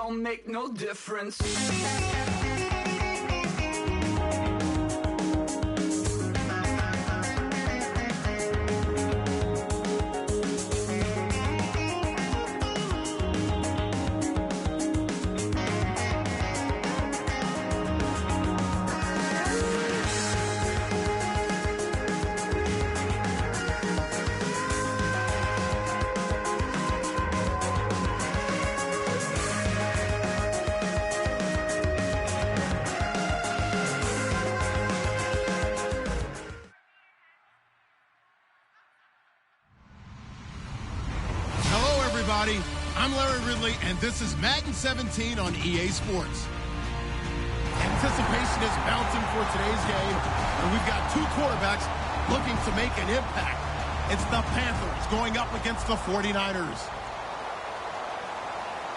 don't make no difference. I'm Larry Ridley, and this is Madden 17 on EA Sports. Anticipation is mounting for today's game, and we've got two quarterbacks looking to make an impact. It's the Panthers going up against the 49ers.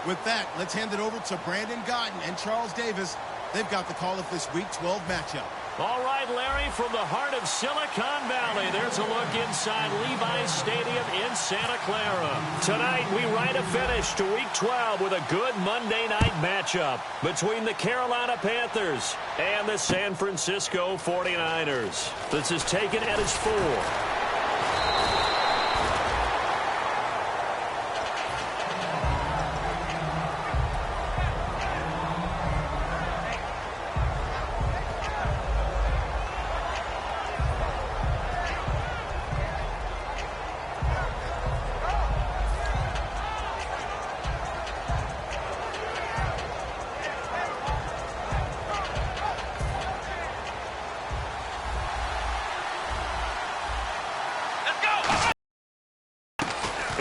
With that, let's hand it over to Brandon Gotton and Charles Davis. They've got the call of this Week 12 matchup. All right, Larry, from the heart of Silicon Valley, there's a look inside Levi's Stadium in Santa Clara. Tonight, we write a finish to Week 12 with a good Monday night matchup between the Carolina Panthers and the San Francisco 49ers. This is taken at its 4.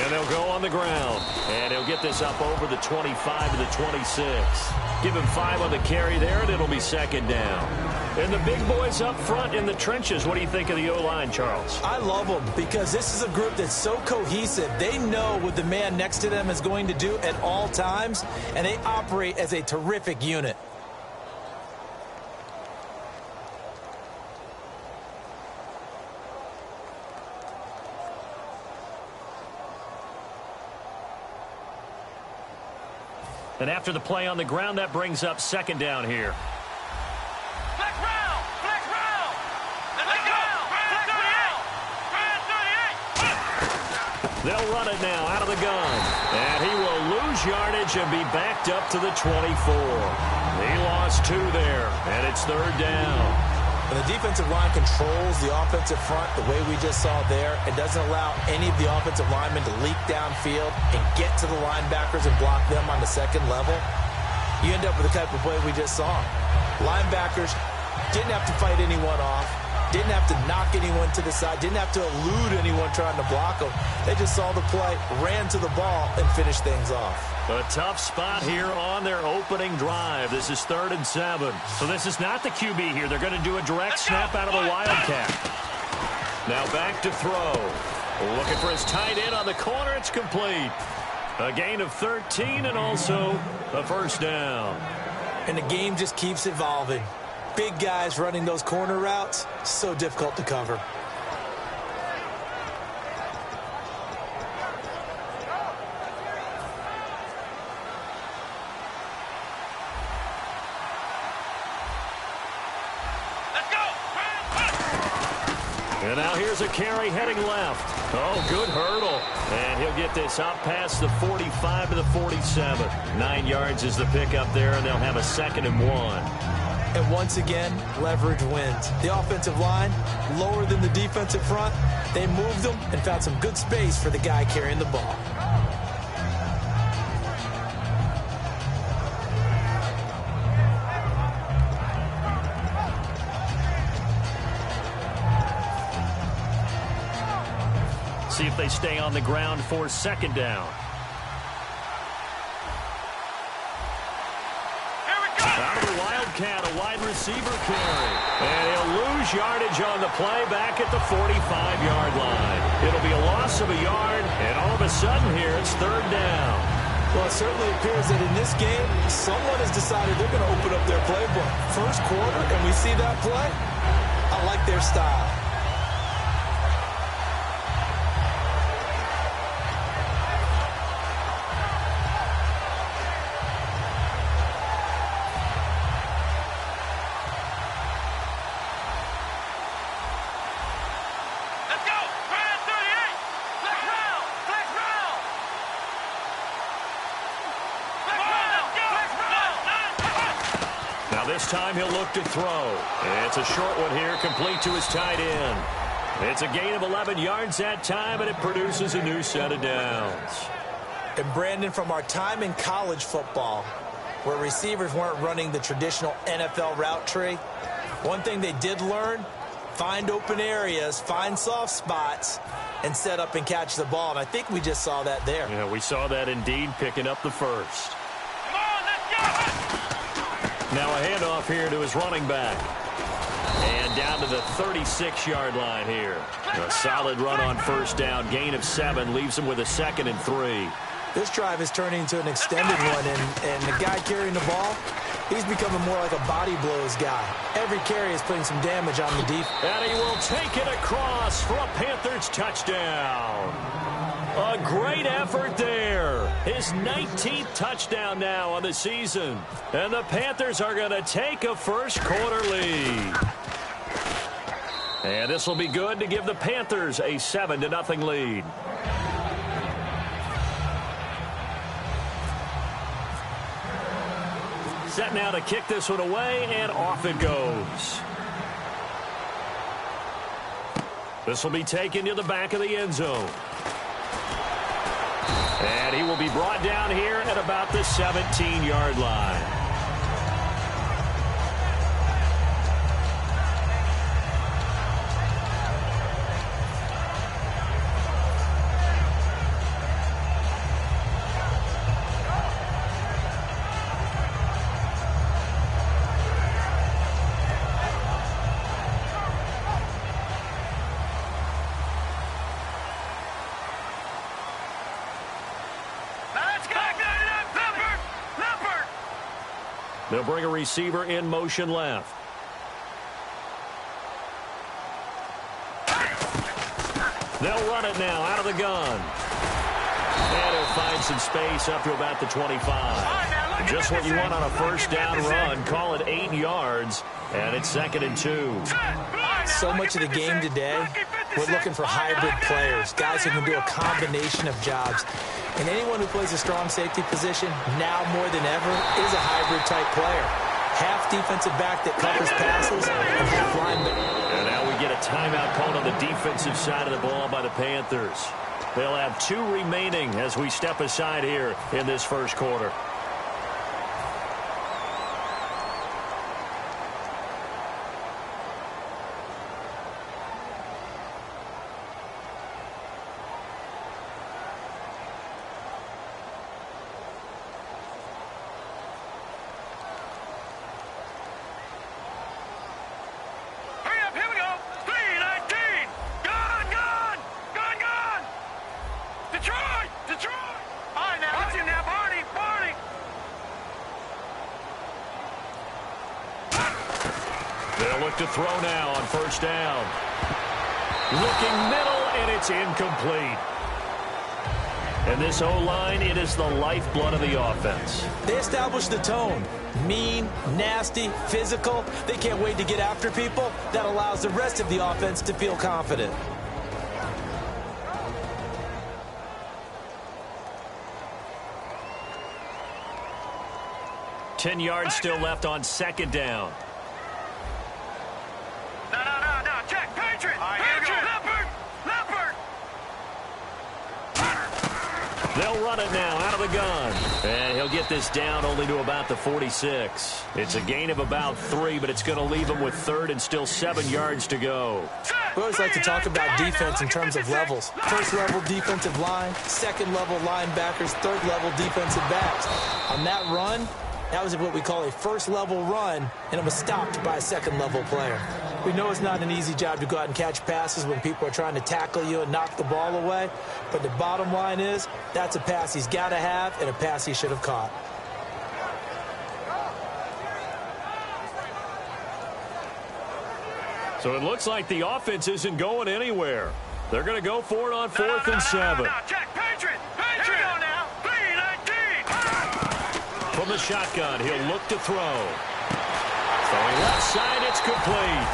And they'll go on the ground. And he'll get this up over the 25 to the 26. Give him 5 on the carry there, and it'll be second down. And the big boys up front in the trenches. What do you think of the O-line, Charles? I love them because this is a group that's so cohesive. They know what the man next to them is going to do at all times, and they operate as a terrific unit. And after the play on the ground, that brings up second down here. Black round! Black round! Let's go! Black 38! They'll run it now out of the gun. And he will lose yardage and be backed up to the 24. He lost 2 there, and it's third down. When the defensive line controls the offensive front the way we just saw there, it doesn't allow any of the offensive linemen to leak downfield and get to the linebackers and block them on the second level. You end up with the type of play we just saw. Linebackers didn't have to fight anyone off, didn't have to knock anyone to the side, didn't have to elude anyone trying to block them. They just saw the play, ran to the ball, and finished things off. A tough spot here on their opening drive. This is 3rd and 7. So this is not the QB here. They're going to do a direct snap out of the Wildcat. Now back to throw. Looking for his tight end on the corner. It's complete. A gain of 13 and also a first down. And the game just keeps evolving. Big guys running those corner routes, so difficult to cover. And now here's a carry heading left. Oh, good hurdle. And he'll get this out past the 45 to the 47. 9 yards is the pickup there, and they'll have a 2nd and 1. And once again, leverage wins. The offensive line, lower than the defensive front. They moved them and found some good space for the guy carrying the ball. See if they stay on the ground for second down. Out of the Wildcat, a wide receiver carry. And he'll lose yardage on the play back at the 45-yard line. It'll be a loss of a yard, and all of a sudden here it's third down. Well, it certainly appears that in this game, someone has decided they're going to open up their playbook. First quarter, and we see that play. I like their style. This time he'll look to throw. It's a short one here, complete to his tight end. It's a gain of 11 yards that time, and it produces a new set of downs. And Brandon, from our time in college football, where receivers weren't running the traditional NFL route tree, one thing they did learn, find open areas, find soft spots, and set up and catch the ball. And I think we just saw that there. Yeah, we saw that indeed, picking up the first. Come on, let's go! Now a handoff here to his running back. And down to the 36-yard line here. A solid run on first down. Gain of 7 leaves him with a 2nd and 3. This drive is turning into an extended one, and the guy carrying the ball, he's becoming more like a body blows guy. Every carry is putting some damage on the defense. And he will take it across for a Panthers touchdown. A great effort there. His 19th touchdown now on the season. And the Panthers are going to take a first-quarter lead. And this will be good to give the Panthers a 7-0 lead. Set now to kick this one away, and off it goes. This will be taken to the back of the end zone. And he will be brought down here at about the 17-yard line. They'll bring a receiver in motion left. They'll run it now out of the gun. And he'll find some space up to about the 25. Just what you want on a first down run. Call it 8 yards, and it's 2nd and 2. So much of the game today, we're looking for hybrid players, guys who can do a combination of jobs. And anyone who plays a strong safety position, now more than ever, is a hybrid-type player. Half defensive back that covers passes, and half linebacker. And now we get a timeout called on the defensive side of the ball by the Panthers. They'll have 2 remaining as we step aside here in this first quarter. They'll look to throw now on first down. Looking middle, and it's incomplete. And this O-line, it is the lifeblood of the offense. They establish the tone. Mean, nasty, physical. They can't wait to get after people. That allows the rest of the offense to feel confident. Ten yards still left on second down. No, check, Patriot! Patriot! Leopard! They'll run it now out of the gun. And he'll get this down only to about the 46. It's a gain of about 3, but it's going to leave him with 3rd and still 7 yards to go. We always like to talk about defense in terms of levels. First level defensive line, second level linebackers, third level defensive backs. On that run, that was what we call a first level run, and it was stopped by a second level player. We know it's not an easy job to go out and catch passes when people are trying to tackle you and knock the ball away, but the bottom line is that's a pass he's got to have and a pass he should have caught. So it looks like the offense isn't going anywhere. They're going to go for it on 4th and 7. Check, Patriot! Here we go now! 3-19! From the shotgun, he'll look to throw. Throwing left side, it's complete.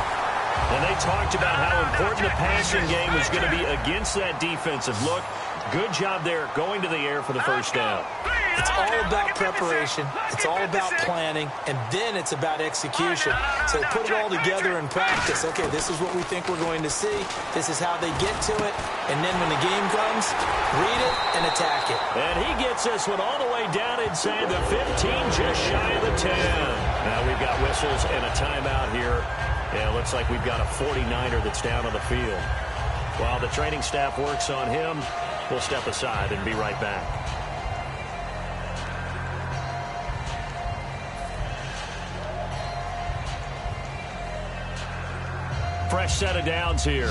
And they talked about how important the passing game was going to be against that defensive look. Good job there going to the air for the first down. It's all about preparation. It's all about planning, and then it's about execution. So they put it all together in practice. Okay, this is what we think we're going to see. This is how they get to it. And then when the game comes, read it and attack it. And he gets this one all the way down inside the 15, just shy of the 10. Now we've got whistles and a timeout here. Yeah, it looks like we've got a 49er that's down on the field. While the training staff works on him, we'll step aside and be right back. Fresh set of downs here.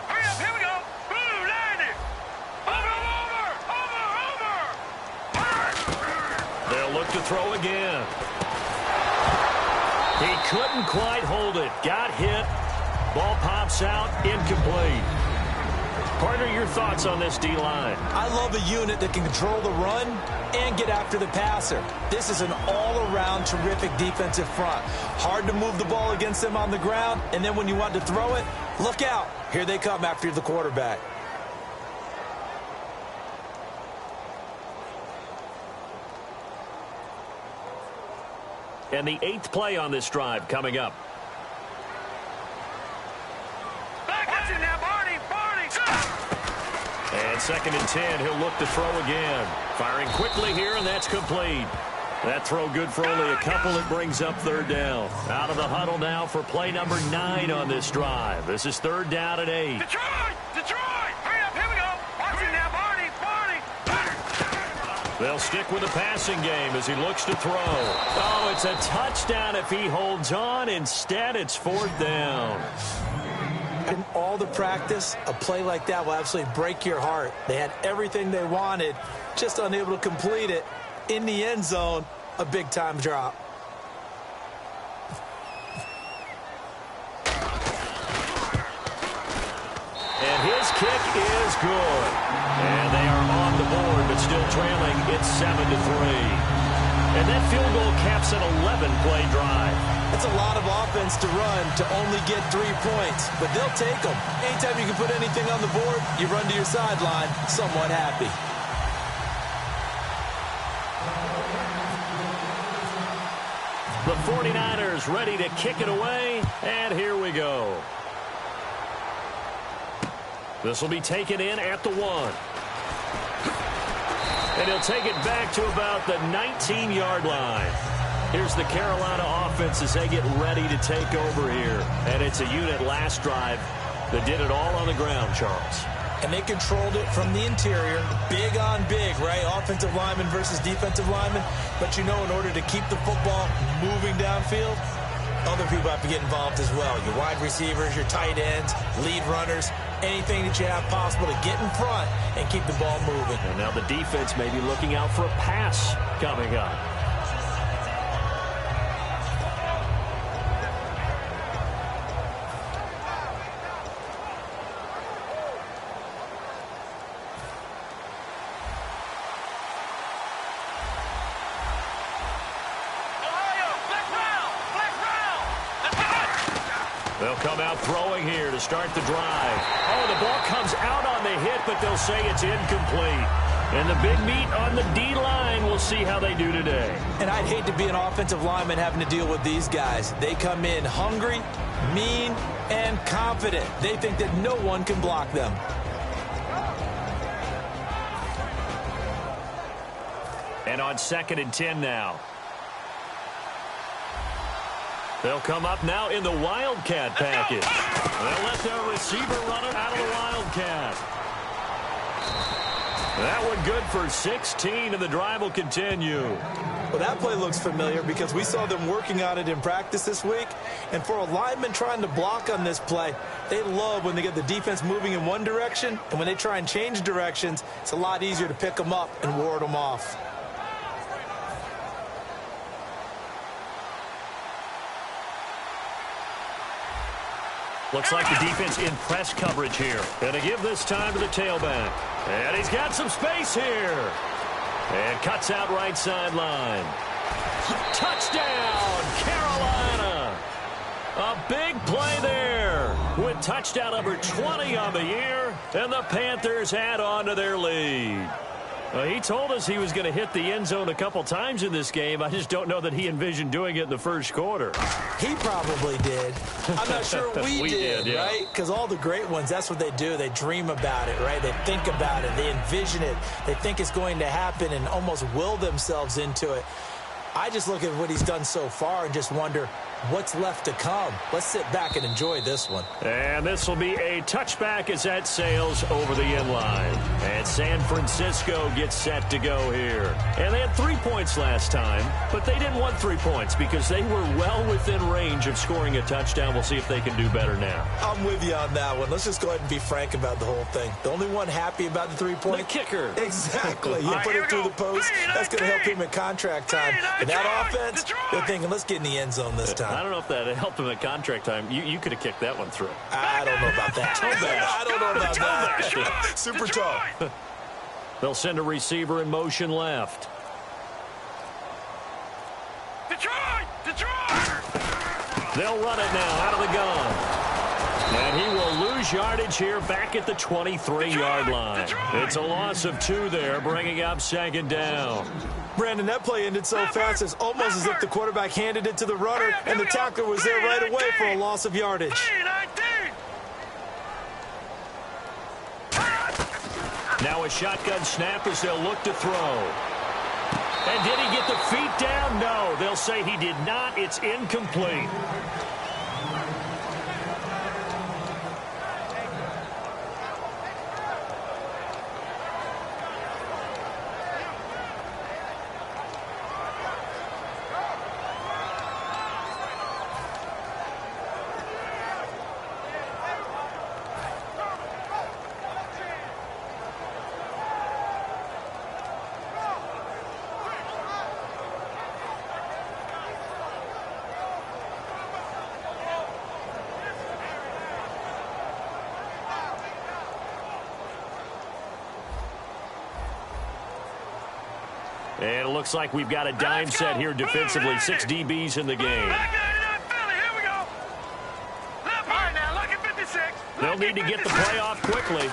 Hurry up, here we go. Boom, landed. Over. They'll look to throw again. He couldn't quite hold it. Got hit. Ball pops out. Incomplete. Partner, your thoughts on this D-line? I love a unit that can control the run and get after the passer. This is an all-around terrific defensive front. Hard to move the ball against them on the ground, and then when you want to throw it, look out. Here they come after the quarterback. And the 8th play on this drive coming up. Watch it now, Barney. And 2nd and 10, he'll look to throw again. Firing quickly here, and that's complete. That throw good for only a couple. It brings up 3rd down. Out of the huddle now for play number 9 on this drive. This is 3rd down and 8. Detroit! Hurry up, here we go. Watch it now, Barney. They'll stick with the passing game as he looks to throw. Oh, it's a touchdown if he holds on. Instead, it's 4th down. In all the practice, a play like that will absolutely break your heart. They had everything they wanted, just unable to complete it. In the end zone, a big-time drop. And his kick is good. And they are on the board, but still trailing. It's 7-3. And that field goal caps an 11-play drive. It's a lot of offense to run to only get 3 points, but they'll take them. Anytime you can put anything on the board, you run to your sideline somewhat happy. The 49ers ready to kick it away, and here we go. This will be taken in at the 1. And he'll take it back to about the 19-yard line. Here's the Carolina offense as they get ready to take over here. And it's a unit last drive that did it all on the ground, Charles. And they controlled it from the interior. Big on big, right? Offensive lineman versus defensive lineman. But you know, in order to keep the football moving downfield, other people have to get involved as well. Your wide receivers, your tight ends, lead runners, anything that you have possible to get in front and keep the ball moving. And now the defense may be looking out for a pass coming up. They'll come out throwing here to start the drive. Oh, the ball comes out on the hit, but they'll say it's incomplete. And the big meat on the D-line, we'll see how they do today. And I'd hate to be an offensive lineman having to deal with these guys. They come in hungry, mean, and confident. They think that no one can block them. And on 2nd and 10 now. They'll come up now in the Wildcat package. They'll let their receiver run it out of the Wildcat. That one good for 16, and the drive will continue. Well, that play looks familiar because we saw them working on it in practice this week. And for a lineman trying to block on this play, they love when they get the defense moving in one direction. And when they try and change directions, it's a lot easier to pick them up and ward them off. Looks like the defense in press coverage here. Gonna give this time to the tailback. And he's got some space here. And cuts out right sideline. Touchdown, Carolina. A big play there with touchdown number 20 on the year. And the Panthers add on to their lead. He told us he was going to hit the end zone a couple times in this game. I just don't know that he envisioned doing it in the first quarter. He probably did. I'm not sure we did, yeah. right? Because all the great ones, that's what they do. They dream about it, right? They think about it. They envision it. They think it's going to happen and almost will themselves into it. I just look at what he's done so far and just wonder what's left to come. Let's sit back and enjoy this one. And this will be a touchback as that sails over the end line. And San Francisco gets set to go here. And they had 3 points last time, but they didn't want 3 points because they were well within range of scoring a touchdown. We'll see if they can do better now. I'm with you on that one. Let's just go ahead and be frank about the whole thing. The only one happy about the 3-point? The kicker. Exactly. You put it through the post. That's going to help him in contract time. And that offense, they're thinking, let's get in the end zone this time. I don't know if that helped him at contract time. You could have kicked that one through. I don't know about that. I don't know about that. Super tall. They'll send a receiver in motion left. They'll run it now out of the gun. And he will lose yardage here back at the 23-yard line. It's a loss of 2 there, bringing up second down. Brandon, that play ended so fast, it's almost as if the quarterback handed it to the runner, and the tackler was there right away for a loss of yardage. Now a shotgun snap as they'll look to throw. And did he get the feet down? No, they'll say he did not. It's incomplete. And it looks like we've got a dime set here defensively. 6 DBs in the game. They'll need to get the play off quickly.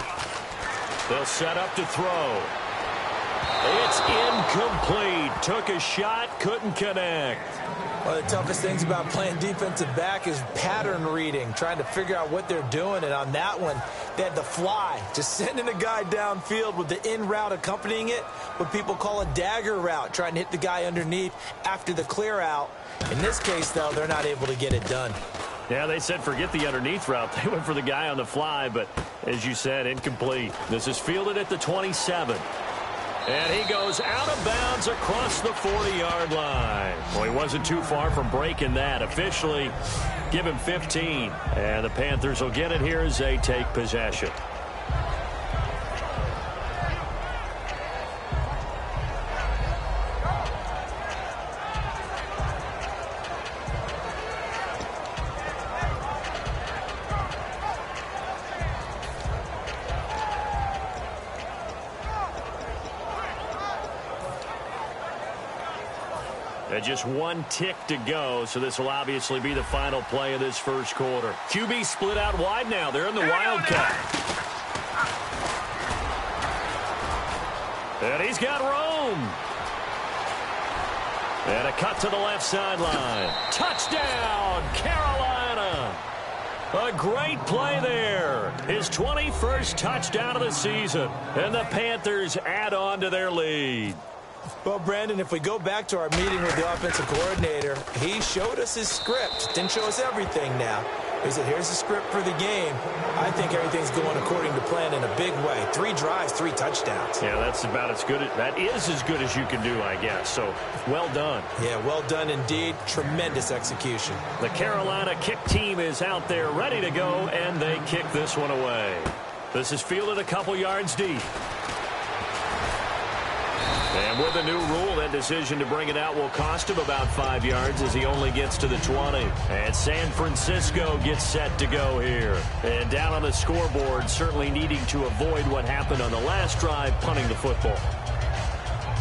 They'll set up to throw. It's incomplete. Took a shot, couldn't connect. One of the toughest things about playing defensive back is pattern reading, trying to figure out what they're doing. And on that one, they had the fly, just sending a guy downfield with the in route accompanying it, what people call a dagger route, trying to hit the guy underneath after the clear out. In this case, though, they're not able to get it done. Yeah, they said forget the underneath route. They went for the guy on the fly, but as you said, incomplete. This is fielded at the 27. And he goes out of bounds across the 40-yard line. Well, he wasn't too far from breaking that. Officially, give him 15. And the Panthers will get it here as they take possession. Just 1 tick to go, so this will obviously be the final play of this first quarter. QB split out wide now. They're in the wildcat. And he's got room. And a cut to the left sideline. Touchdown, Carolina. A great play there. His 21st touchdown of the season. And the Panthers add on to their lead. Well, Brandon, if we go back to our meeting with the offensive coordinator, he showed us his script. Didn't show us everything now. He said, here's the script for the game. I think everything's going according to plan in a big way. 3 drives, 3 touchdowns. Yeah, that's about as good. That is as good as you can do, I guess. So, well done. Yeah, well done indeed. Tremendous execution. The Carolina kick team is out there ready to go, and they kick this one away. This is fielded a couple yards deep. And with a new rule, that decision to bring it out will cost him about 5 yards as he only gets to the 20. And San Francisco gets set to go here. And down on the scoreboard, certainly needing to avoid what happened on the last drive, punting the football.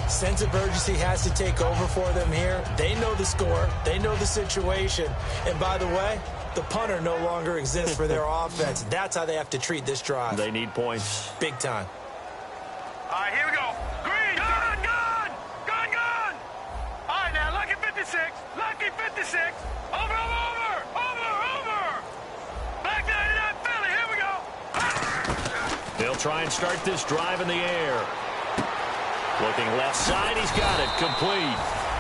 Sense of urgency has to take over for them here. They know the score. They know the situation. And by the way, The punter no longer exists for their offense. That's how they have to treat this drive. They need points. Big time. All right, here we go. Green, gun, gun, gun, gun. All right, now, lucky 56, lucky 56. Over. Back 99 Philly, here we go. They'll try and start this drive in the air. Looking left side, he's got it, complete.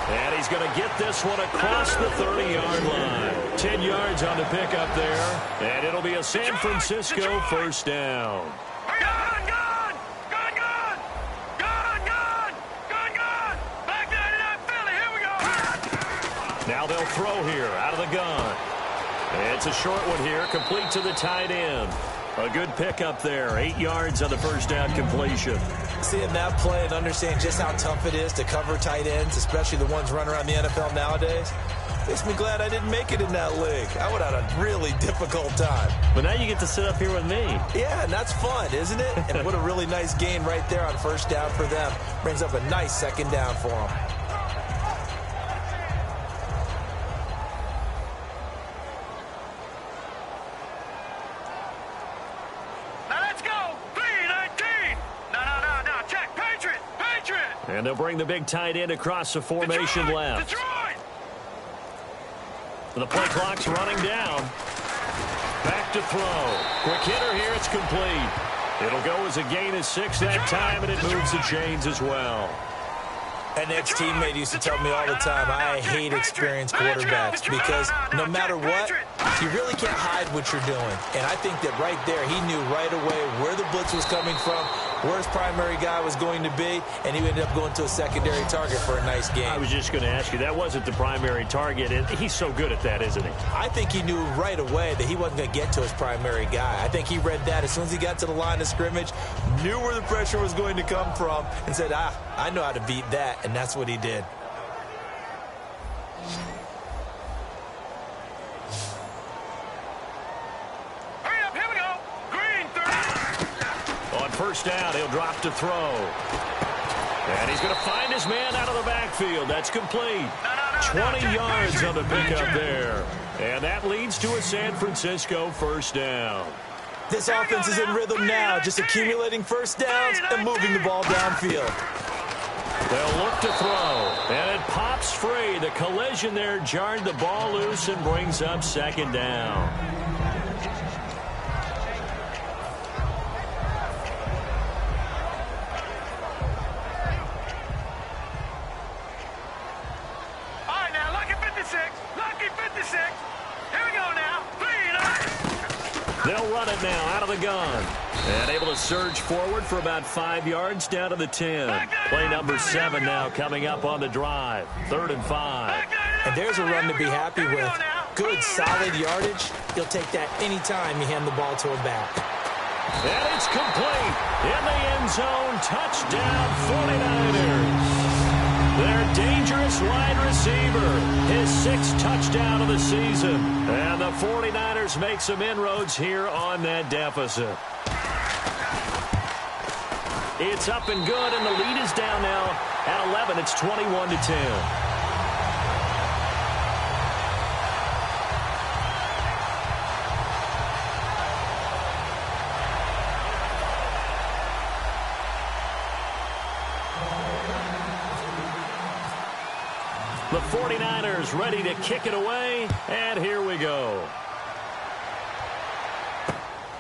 And he's going to get this one across the 30-yard line. 10 yards on the pickup there. And it'll be a San Francisco first down. Gun, gun, gun, gun, gun, gun, gun, gun. Back 99 Philly, here we go. Now they'll throw here out of the gun. It's a short one here, complete to the tight end. A good pickup there, 8 yards on the first down completion. Seeing that play and understand just how tough it is to cover tight ends, especially the ones running around the NFL nowadays, makes me glad I didn't make it in that league. I would have had a really difficult time. But now you get to sit up here with me. Yeah, and that's fun, isn't it? And what a really nice gain right there on first down for them. Brings up a nice second down for them. And they'll bring the big tight end across the formation left. Detroit! The play clock's running down. Back to throw. Quick hitter here, it's complete. It'll go as a gain of 6 that time, and it moves the chains as well. An ex-teammate used to tell me all the time, I hate experienced quarterbacks because no matter what, you really can't hide what you're doing. And I think that right there, he knew right away where the blitz was coming from, where his primary guy was going to be, and he ended up going to a secondary target for a nice game. I was just going to ask you, that wasn't the primary target, and he's so good at that, isn't he? I think he knew right away that he wasn't going to get to his primary guy. I think he read that as soon as he got to the line of scrimmage, knew where the pressure was going to come from, and said, I know how to beat that, and that's what he did. Hurry up, here we go. Green, 30. On first down, he'll drop to throw. And he's going to find his man out of the backfield. That's complete. 20 yards on the pickup there. And that leads to a San Francisco first down. This offense is in rhythm now, just accumulating first downs and moving the ball downfield. They'll look to throw, and it pops free. The collision there jarred the ball loose and brings up second down. All right, now, lucky 56. Lucky 56. Here we go now. 3-9. They'll run it now out of the gun. And able to surge forward for about 5 yards down to the 10. Play number 7 now coming up on the drive. 3rd and 5. And there's a run to be happy with. Good, solid yardage. He'll take that anytime you hand the ball to a back. And it's complete. In the end zone. Touchdown 49ers. Their dangerous wide receiver. His 6th touchdown of the season. And the 49ers make some inroads here on that deficit. It's up and good, and the lead is down now at 11. It's 21-10. The 49ers ready to kick it away, and here we go.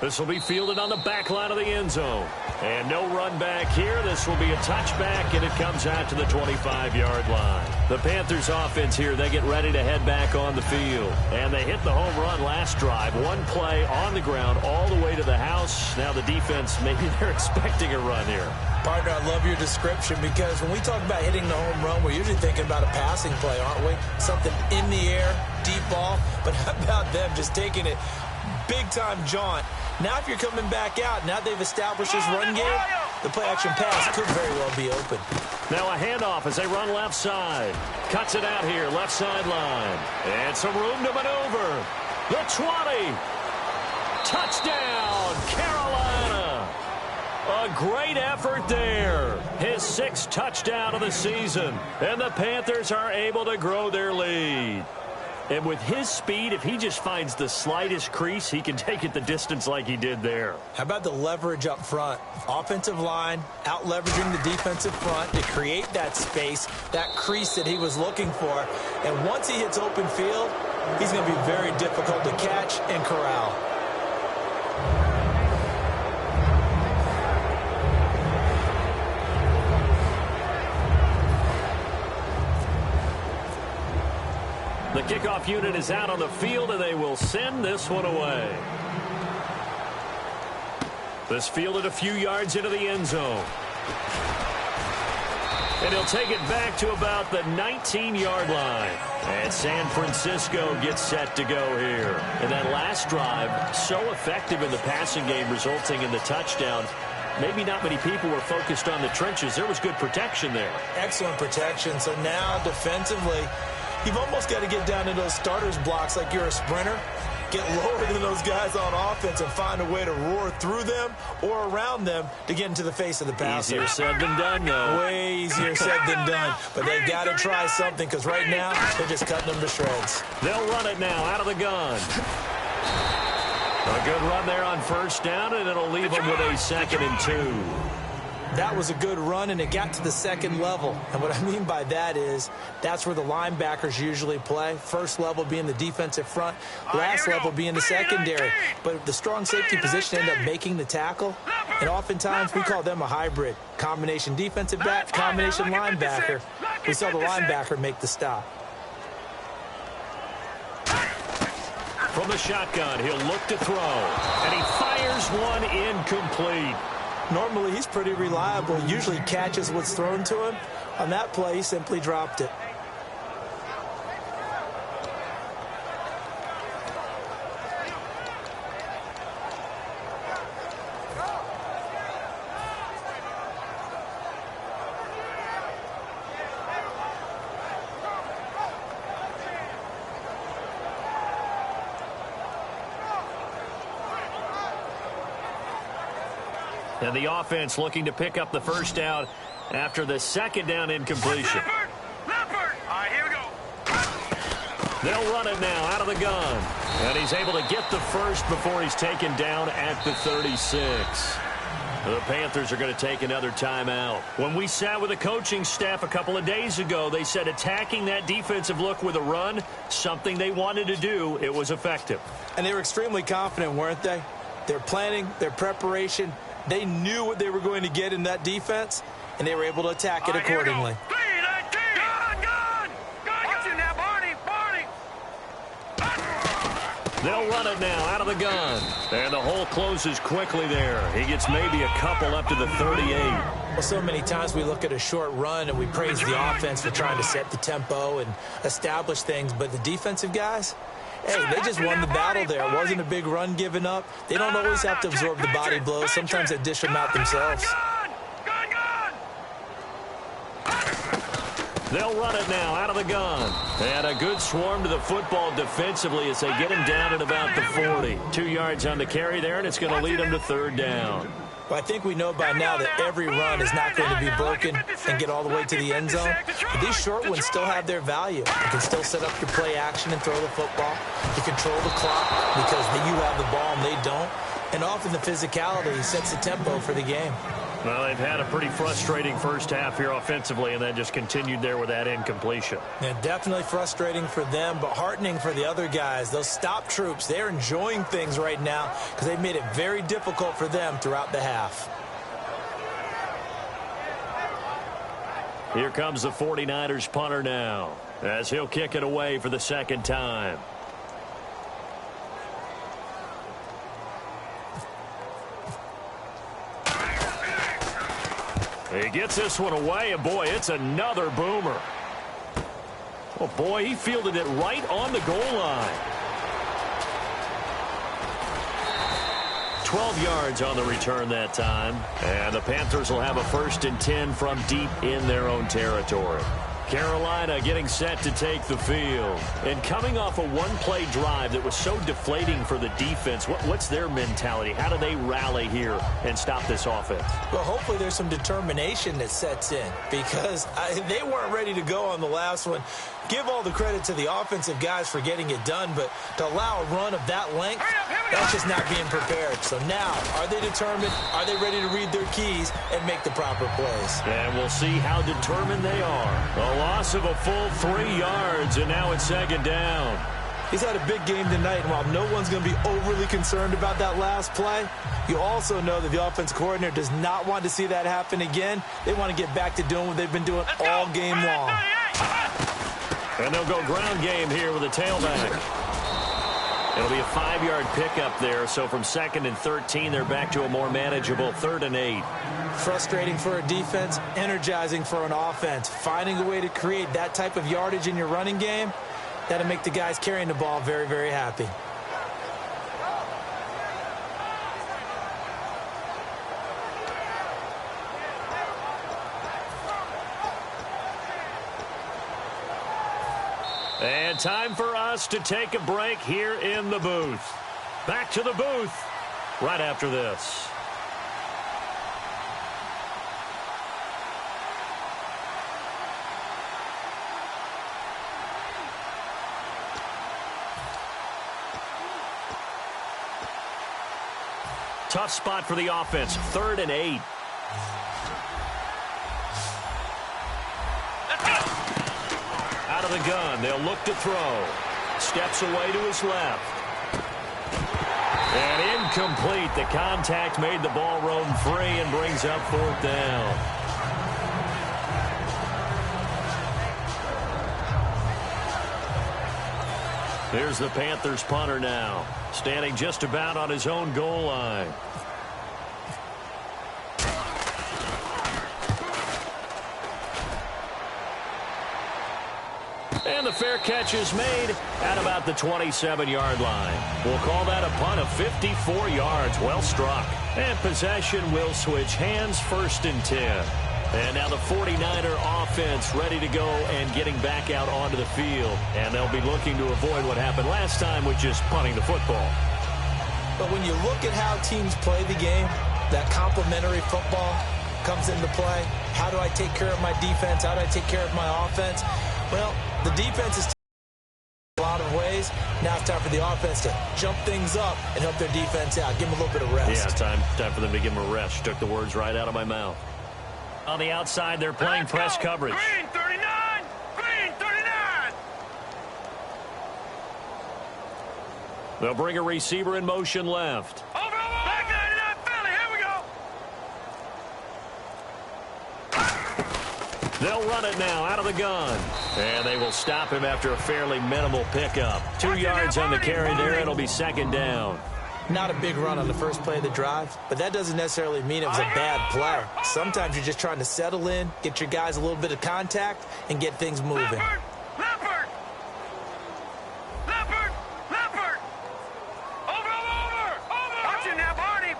This will be fielded on the back line of the end zone. And no run back here. This will be a touchback, and it comes out to the 25-yard line. The Panthers offense here, they get ready to head back on the field. And they hit the home run last drive. One play on the ground all the way to the house. Now the defense, maybe they're expecting a run here. Partner, I love your description because when we talk about hitting the home run, we're usually thinking about a passing play, aren't we? Something in the air, deep ball. But how about them just taking it big-time jaunt? Now if you're coming back out, now they've established this run game, the play-action pass could very well be open. Now a handoff as they run left side. Cuts it out here, left sideline. And some room to maneuver. The 20. Touchdown, Carolina. A great effort there. His 6th touchdown of the season. And the Panthers are able to grow their lead. And with his speed, if he just finds the slightest crease, he can take it the distance like he did there. How about the leverage up front? Offensive line out-leveraging the defensive front to create that space, that crease that he was looking for. And once he hits open field, he's going to be very difficult to catch and corral. The kickoff unit is out on the field, and they will send this one away. This fielded a few yards into the end zone. And he'll take it back to about the 19-yard line. And San Francisco gets set to go here. And that last drive, so effective in the passing game, resulting in the touchdown. Maybe not many people were focused on the trenches. There was good protection there. Excellent protection. So now defensively, you've almost got to get down to those starters blocks like you're a sprinter. Get lower than those guys on offense and find a way to roar through them or around them to get into the face of the passer. Easier said than done, though. Way easier said than done. But they've got to try something because right now they're just cutting them to shreds. They'll run it now out of the gun. A good run there on first down, and it'll leave them with a 2nd and 2. That was a good run, and it got to the second level. And what I mean by that is that's where the linebackers usually play. First level being the defensive front, last level being the secondary. But the strong safety position ended up making the tackle, and oftentimes we call them a hybrid. Combination defensive back, combination linebacker. We saw the linebacker make the stop. From the shotgun, he'll look to throw, and he fires one incomplete. Normally, he's pretty reliable. Usually catches what's thrown to him. On that play, he simply dropped it. And the offense looking to pick up the first down after the second down incompletion. Leopard! All right, here we go. They'll run it now out of the gun. And he's able to get the first before he's taken down at the 36. The Panthers are going to take another timeout. When we sat with the coaching staff a couple of days ago, they said attacking that defensive look with a run, something they wanted to do. It was effective. And they were extremely confident, weren't they? Their planning, their preparation, they knew what they were going to get in that defense, and they were able to attack it accordingly. They'll run it now out of the gun. And the hole closes quickly there. He gets maybe a couple up to the 38. Well, so many times we look at a short run and we praise the offense for trying to set the tempo and establish things, but the defensive guys, hey, they just won the battle there. It wasn't a big run given up. They don't always have to absorb the body blows. Sometimes they dish them out themselves. They'll run it now out of the gun. And a good swarm to the football defensively as they get him down at about the 40. 2 yards on the carry there, and it's going to lead them to third down. Well, I think we know by now that every run is not going to be broken and get all the way to the end zone. But these short ones still have their value. You can still set up your play action and throw the football. You control the clock because you have the ball and they don't. And often the physicality sets the tempo for the game. Well, they've had a pretty frustrating first half here offensively, and then just continued there with that incompletion. Yeah, definitely frustrating for them, but heartening for the other guys. Those stop troops, they're enjoying things right now because they've made it very difficult for them throughout the half. Here comes the 49ers punter now as he'll kick it away for the second time. He gets this one away, and boy, it's another boomer. Oh, boy, he fielded it right on the goal line. 12 yards on the return that time. And the Panthers will have a 1st and 10 from deep in their own territory. Carolina getting set to take the field. And coming off a one-play drive that was so deflating for the defense, what's their mentality? How do they rally here and stop this offense? Well, hopefully there's some determination that sets in because they weren't ready to go on the last one. give all the credit to the offensive guys for getting it done, but to allow a run of that length, that's just not being prepared. So now, are they determined? Are they ready to read their keys and make the proper plays? And we'll see how determined they are. A loss of a full 3 yards, and now it's second down. He's had a big game tonight, and while no one's going to be overly concerned about that last play, you also know that the offense coordinator does not want to see that happen again. They want to get back to doing what they've been doing all game long. And they'll go ground game here with a tailback. It'll be a 5-yard pickup there, so from 2nd and 13, they're back to a more manageable 3rd and 8. Frustrating for a defense, energizing for an offense. Finding a way to create that type of yardage in your running game, that'll make the guys carrying the ball very, very happy. And time for us to take a break here in the booth. Back to the booth right after this. Tough spot for the offense, 3rd and 8. Out of the gun, they'll look to throw. Steps away to his left. And incomplete. The contact made the ball roam free and brings up 4th down. Here's the Panthers punter now, standing just about on his own goal line. And the fair catch is made at about the 27-yard line. We'll call that a punt of 54 yards. Well struck. And possession will switch hands, 1st and 10. And now the 49er offense ready to go and getting back out onto the field. And they'll be looking to avoid what happened last time, which is punting the football. But when you look at how teams play the game, that complementary football comes into play. How do I take care of my defense? How do I take care of my offense? Well, the defense is a lot of ways. Now it's time for the offense to jump things up and help their defense out. Give them a little bit of rest. Yeah, time for them to give them a rest. You took the words right out of my mouth. On the outside, they're playing press coverage. Green 39! Green 39! They'll bring a receiver in motion left. Over! Back 99 Philly, here we go! They'll run it now out of the gun. And they will stop him after a fairly minimal pickup. 2 yards on the carry there. It'll be 2nd down. Not a big run on the first play of the drive, but that doesn't necessarily mean it was a bad play. Sometimes you're just trying to settle in, get your guys a little bit of contact, and get things moving. Leopard! Leopard! Leopard! Leopard! Over! Watch it now, Barney!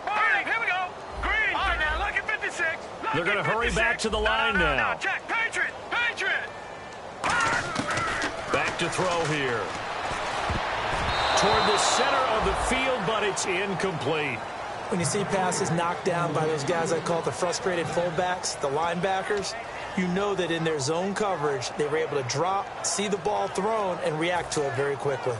Here we go! Green! All right, now, look at 56. They're going to hurry back to the line now. Check! Patriot! Back to throw here. Toward the center of the field, but it's incomplete. When you see passes knocked down by those guys I call the frustrated fullbacks, the linebackers, you know that in their zone coverage, they were able to drop, see the ball thrown, and react to it very quickly.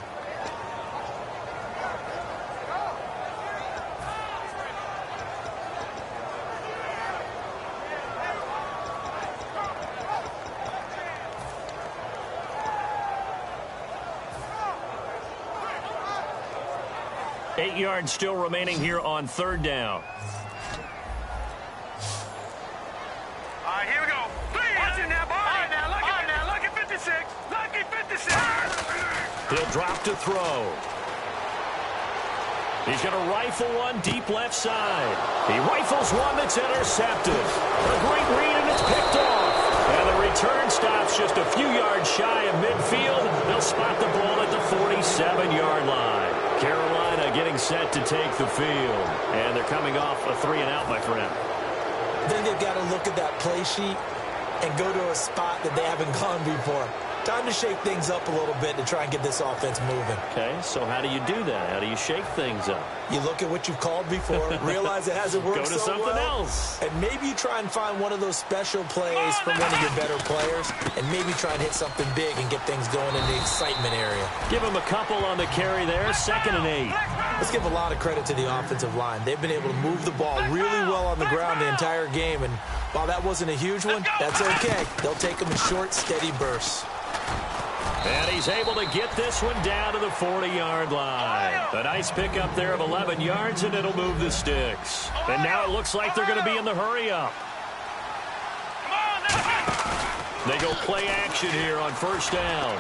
Eight yards still remaining here on 3rd down. All right, here we go. Watch it now, Barney. Look at 56. Lucky 56. He'll drop to throw. He's going to rifle one deep left side. He rifles one that's intercepted. A great read, and it's picked off. And the return stops just a few yards shy of midfield. They'll spot the ball at the 47-yard line. Carolina getting set to take the field. And they're coming off a 3-and-out, my friend. Then they've got to look at that play sheet and go to a spot that they haven't gone before. Time to shake things up a little bit to try and get this offense moving. Okay, so how do you do that? How do you shake things up? You look at what you've called before, realize it hasn't worked so well. Go to something else. And maybe you try and find one of those special plays from one of your better players, and maybe try and hit something big and get things going in the excitement area. Give him a couple on the carry there, 2nd and 8. Let's give a lot of credit to the offensive line. They've been able to move the ball really well on the ground the entire game, and while that wasn't a huge one, that's okay. They'll take them in short, steady bursts. And he's able to get this one down to the 40-yard line. A nice pickup there of 11 yards, and it'll move the sticks. And now it looks like they're going to be in the hurry-up. They go play action here on 1st down.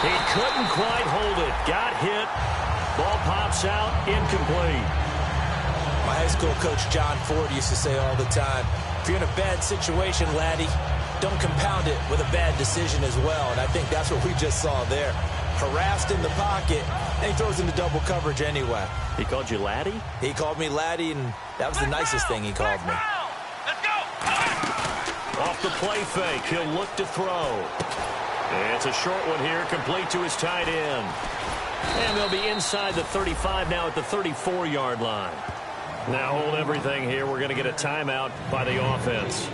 He couldn't quite hold it. Got hit. Ball pops out. Incomplete. My high school coach, John Ford, used to say all the time, if you're in a bad situation, laddie, don't compound it with a bad decision as well. And I think that's what we just saw there. Harassed in the pocket, and he throws into double coverage anyway. He called you laddie? He called me laddie, and that was the nicest thing he called me. Let's go. Off the play fake, he'll look to throw. It's a short one here, complete to his tight end. And they'll be inside the 35 now at the 34-yard line. Now hold everything here. We're going to get a timeout by the offense.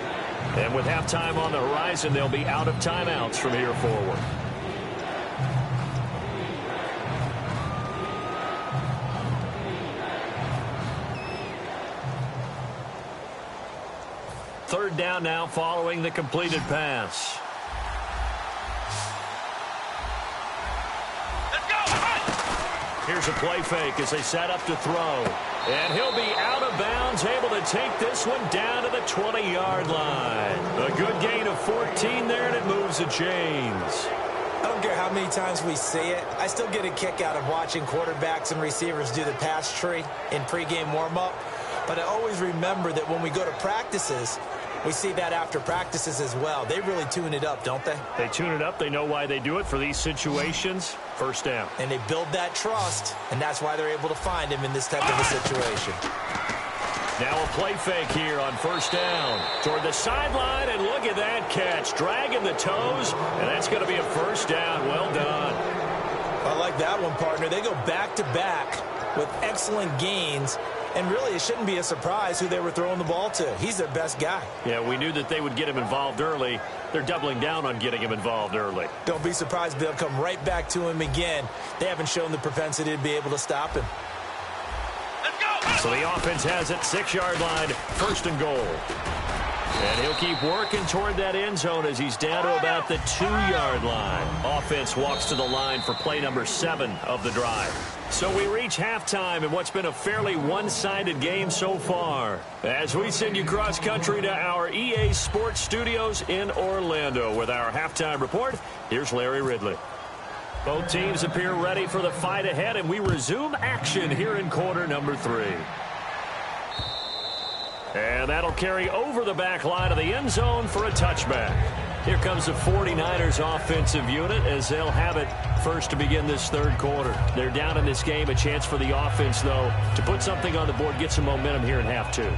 And with halftime on the horizon, they'll be out of timeouts from here forward. Third down now following the completed pass. Let's go. Here's a play fake as they set up to throw. And he'll be out of bounds, able to take this one down to the 20-yard line. A good gain of 14 there, and it moves the chains. I don't care how many times we see it. I still get a kick out of watching quarterbacks and receivers do the pass tree in pregame warm-up. But I always remember that when we go to practices, we see that after practices as well. They really tune it up, don't they? They tune it up. They know why they do it for these situations. 1st down. And they build that trust, and that's why they're able to find him in this type of a situation. Now a play fake here on 1st down. Toward the sideline, and look at that catch. Dragging the toes, and that's going to be a 1st down. Well done. I like that one, partner. They go back-to-back with excellent gains. And really, it shouldn't be a surprise who they were throwing the ball to. He's their best guy. Yeah, we knew that they would get him involved early. They're doubling down on getting him involved early. Don't be surprised they'll come right back to him again. They haven't shown the propensity to be able to stop him. Let's go. So the offense has it, 6-yard line, 1st and goal. And he'll keep working toward that end zone as he's down to about the 2-yard line. Offense walks to the line for play number 7 of the drive. So we reach halftime in what's been a fairly one-sided game so far. As we send you cross-country to our EA Sports Studios in Orlando with our halftime report, here's Larry Ridley. Both teams appear ready for the fight ahead, and we resume action here in quarter number 3. And that'll carry over the back line of the end zone for a touchback. Here comes the 49ers offensive unit as they'll have it first to begin this 3rd quarter. They're down in this game. A chance for the offense, though, to put something on the board, get some momentum here in half 2.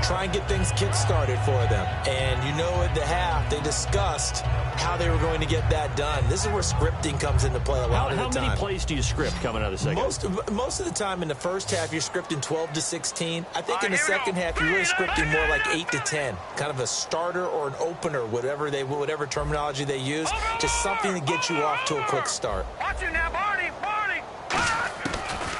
Try and get things kick-started for them. And you know at the half, they discussed how they were going to get that done. This is where scripting comes into play a lot of the time. How many plays do you script coming out of the second? Most of the time in the first half, you're scripting 12 to 16. I think in the second half, you're really scripting more like 8 to 10. Kind of a starter or an opener, whatever terminology they use. Just something to get you off to a quick start. Watch it now, Barney.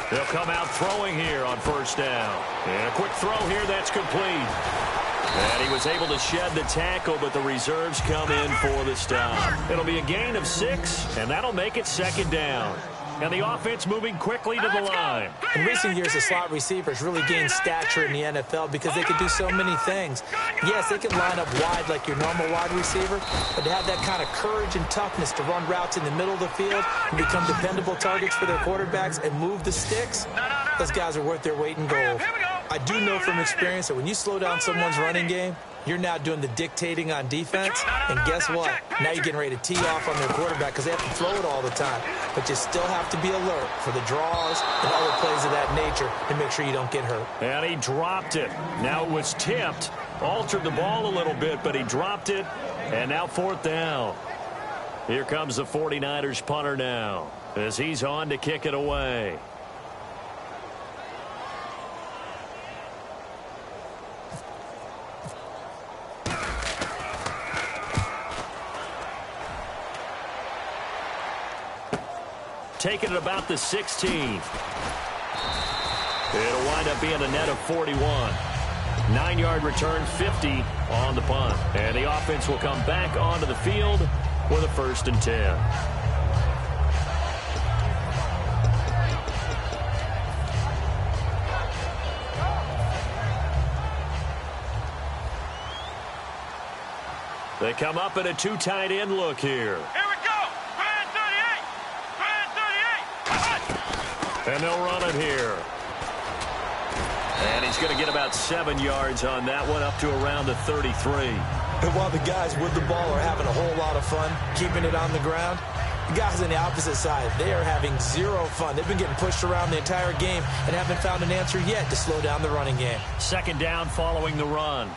They'll come out throwing here on 1st down. And a quick throw here, that's complete. And he was able to shed the tackle, but the reserves come in for the stop. It'll be a gain of 6, and that'll make it 2nd down. And the offense moving quickly to the line. In recent years, the slot receivers really gained stature in the NFL because they can do so many things. Yes, they can line up wide like your normal wide receiver, but to have that kind of courage and toughness to run routes in the middle of the field and become dependable targets for their quarterbacks and move the sticks, those guys are worth their weight in gold. I do know from experience that when you slow down someone's running game, you're now doing the dictating on defense, and guess what? Now you're getting ready to tee off on their quarterback because they have to throw it all the time. But you still have to be alert for the draws and other plays of that nature to make sure you don't get hurt. And he dropped it. Now it was tipped, altered the ball a little bit, but he dropped it, and now 4th down. Here comes the 49ers punter now as he's on to kick it away. Taking it about the 16. It'll wind up being a net of 41. 9-yard return, 50 on the punt. And the offense will come back onto the field with a 1st and 10. They come up in a 2 tight end look here. Here we go. Grand 38. Grand 38. And they'll run it here. And he's going to get about 7 yards on that one, up to around the 33. And while the guys with the ball are having a whole lot of fun keeping it on the ground, the guys on the opposite side, they are having zero fun. They've been getting pushed around the entire game and haven't found an answer yet to slow down the running game. 2nd down following the run.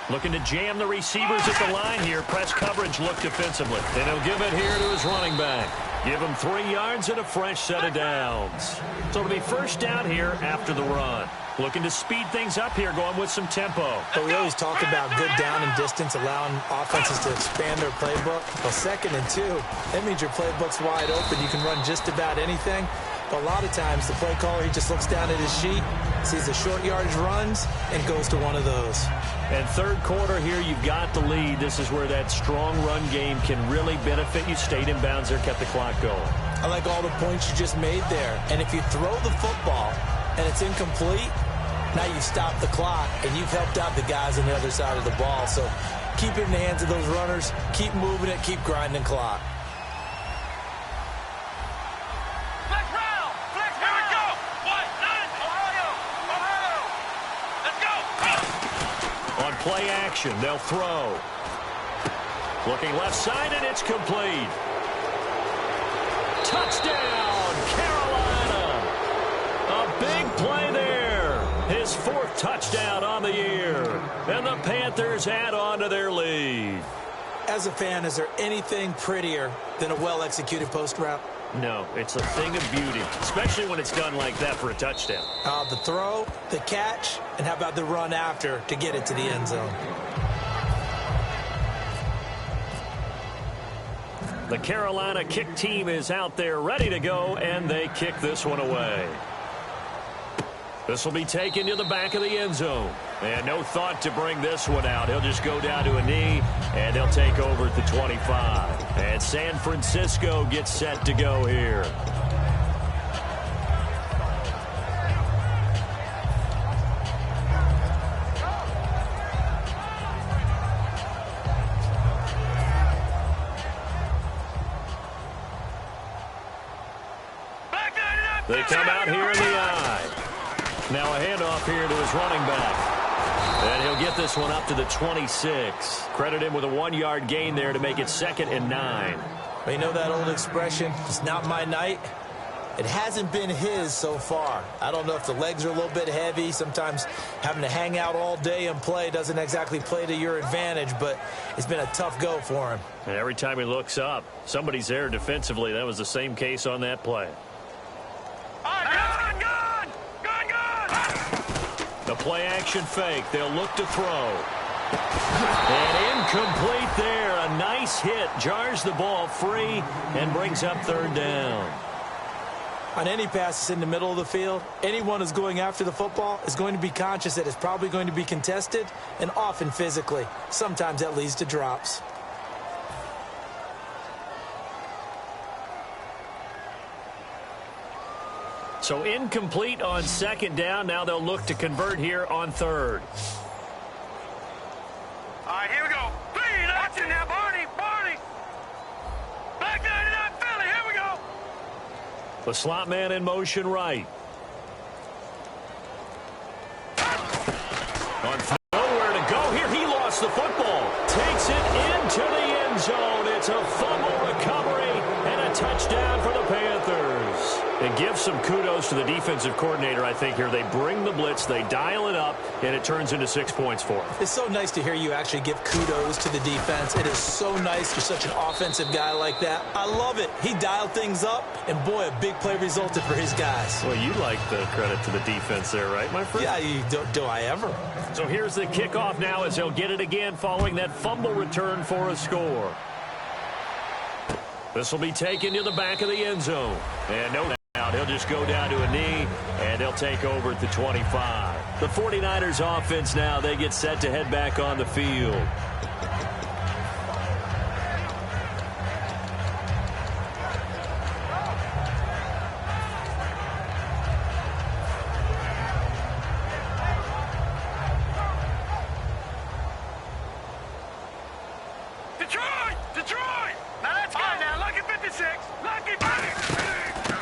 Looking to jam the receivers at the line here. Press coverage look defensively. And he'll give it here to his running back. Give him 3 yards and a fresh set of downs. So it'll be 1st down here after the run. Looking to speed things up here, going with some tempo. But we always talk about good down and distance, allowing offenses to expand their playbook. Well, 2nd and 2, that means your playbook's wide open. You can run just about anything. But a lot of times, the play caller, he just looks down at his sheet, sees the short yardage runs, and goes to one of those. And 3rd quarter here, you've got the lead. This is where that strong run game can really benefit you. Stayed in bounds there, kept the clock going. I like all the points you just made there. And if you throw the football and it's incomplete, now you've stopped the clock, and you've helped out the guys on the other side of the ball. So keep it in the hands of those runners. Keep moving it. Keep grinding clock. Play action. They'll throw. Looking left side, and it's complete. Touchdown, Carolina. A big play there. His 4th touchdown on the year. And the Panthers add on to their lead. As a fan, is there anything prettier than a well-executed post route? No, it's a thing of beauty, especially when it's done like that for a touchdown. The throw, the catch, and how about the run after to get it to the end zone? The Carolina kick team is out there ready to go, and they kick this one away. This will be taken to the back of the end zone. And no thought to bring this one out. He'll just go down to a knee, and they'll take over at the 25. And San Francisco gets set to go here. They come out here in the eye. Now a handoff here to his running back. And he'll get this one up to the 26. Credit him with a 1-yard gain there to make it 2nd and 9. Well, you know that old expression, it's not my night? It hasn't been his so far. I don't know if the legs are a little bit heavy. Sometimes having to hang out all day and play doesn't exactly play to your advantage, but it's been a tough go for him. And every time he looks up, somebody's there defensively. That was the same case on that play. The play-action fake. They'll look to throw. And incomplete there. A nice hit. Jars the ball free and brings up 3rd down. On any passes in the middle of the field, anyone who's going after the football is going to be conscious that it's probably going to be contested, and often physically. Sometimes that leads to drops. So incomplete on 2nd down. Now they'll look to convert here on 3rd. All right, here we go. Clean action now, Barney. Back 99 Philly, here we go. The slot man in motion right. On nowhere to go here. He lost the football. Takes it into the end zone. It's a fumble recovery and a touchdown. First down for the Panthers. And give some kudos to the defensive coordinator, I think, here. They bring the blitz, they dial it up, and it turns into 6 points for them. It's so nice to hear you actually give kudos to the defense. It is so nice. You're such an offensive guy like that. I love it. He dialed things up, and boy, a big play resulted for his guys. Well, you like the credit to the defense there, right, my friend? Yeah, do I ever? So here's the kickoff now as he'll get it again following that fumble return for a score. This will be taken to the back of the end zone. And no doubt, he'll just go down to a knee, and they'll take over at the 25. The 49ers offense now, they get set to head back on the field.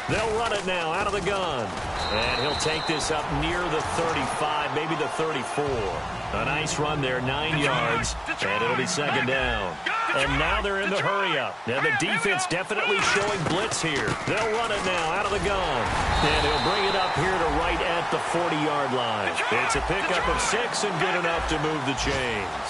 They'll run it now out of the gun. And he'll take this up near the 35, maybe the 34. A nice run there, 9 yards, and it'll be second down. And now they're in the hurry-up. Now the defense definitely showing blitz here. They'll run it now out of the gun. And he'll bring it up here to right at the 40-yard line. It's a pickup of 6 and good enough to move the chains.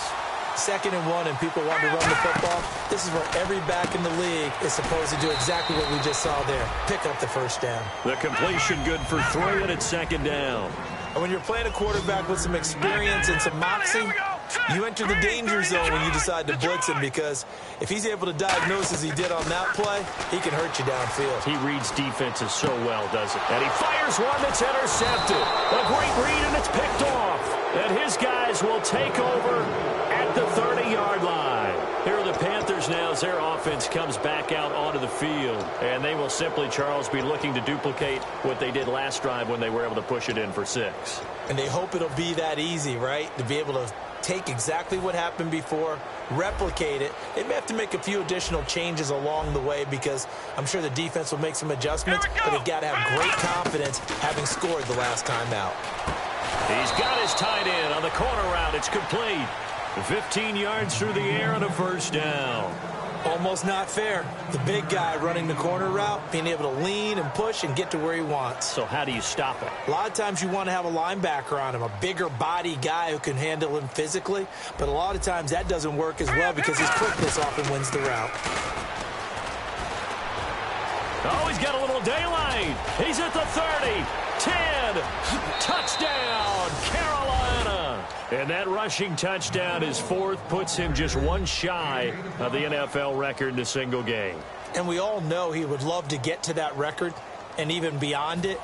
2nd and 1 and people want to run the football. This is where every back in the league is supposed to do exactly what we just saw there. Pick up the first down. The completion good for 3, and it's second down. And when you're playing a quarterback with some experience and some moxie, you enter the danger zone when you decide to blitz him, because if he's able to diagnose as he did on that play, he can hurt you downfield. He reads defenses so well, doesn't he? And he fires one that's intercepted. A great read, and it's picked off. And his guys will take over at the 30-yard line. Here are the Panthers now as their offense comes back out onto the field. And they will simply, Charles, be looking to duplicate what they did last drive when they were able to push it in for 6. And they hope it'll be that easy, right? To be able to take exactly what happened before, replicate it. They may have to make a few additional changes along the way, because I'm sure the defense will make some adjustments, but they've got to have great confidence having scored the last time out. He's got his tight end on the corner route. It's complete. 15 yards through the air and a first down. Almost not fair. The big guy running the corner route, being able to lean and push and get to where he wants. So how do you stop him? A lot of times you want to have a linebacker on him, a bigger body guy who can handle him physically. But a lot of times that doesn't work as well, because his quickness often wins the route. Oh, he's got a little daylight. He's at the 30, 10, touchdown, Carolina. And that rushing touchdown, his 4th, puts him just one shy of the NFL record in a single game. And we all know he would love to get to that record and even beyond it,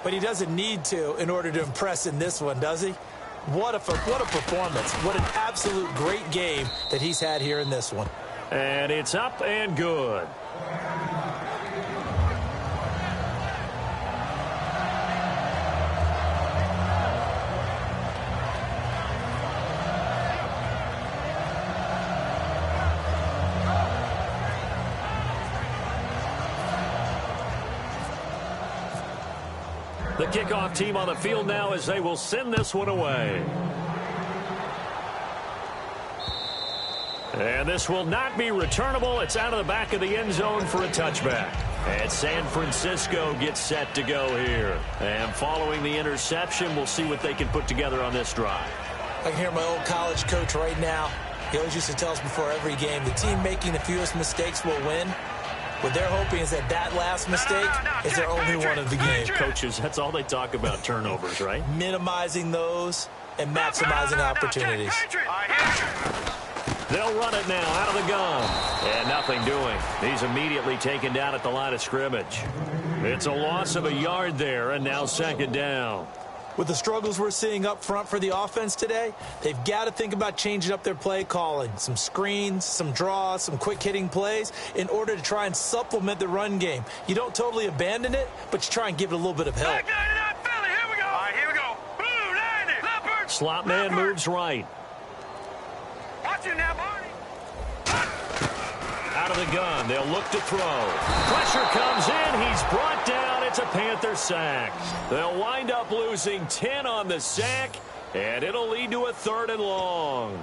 but he doesn't need to in order to impress in this one, does he? What a performance. What an absolute great game that he's had here in this one. And it's up and good. The kickoff team on the field now as they will send this one away. And this will not be returnable. It's out of the back of the end zone for a touchback. And San Francisco gets set to go here. And following the interception, we'll see what they can put together on this drive. I can hear my old college coach right now. He always used to tell us before every game, the team making the fewest mistakes will win. What they're hoping is that last mistake is their only one of the game. Coaches, that's all they talk about, turnovers, right? Minimizing those and maximizing opportunities. They'll run it now out of the gun. And nothing doing. He's immediately taken down at the line of scrimmage. It's a loss of a yard there, and now second down. With the struggles we're seeing up front for the offense today, they've got to think about changing up their play calling. Some screens, some draws, some quick-hitting plays in order to try and supplement the run game. You don't totally abandon it, but you try and give it a little bit of help. Slot man moves right. Watch it now, Barney. Out of the gun, they'll look to throw. Pressure comes in, he's brought down. It's a Panther sack. They'll wind up losing 10 on the sack, and it'll lead to a 3rd and long.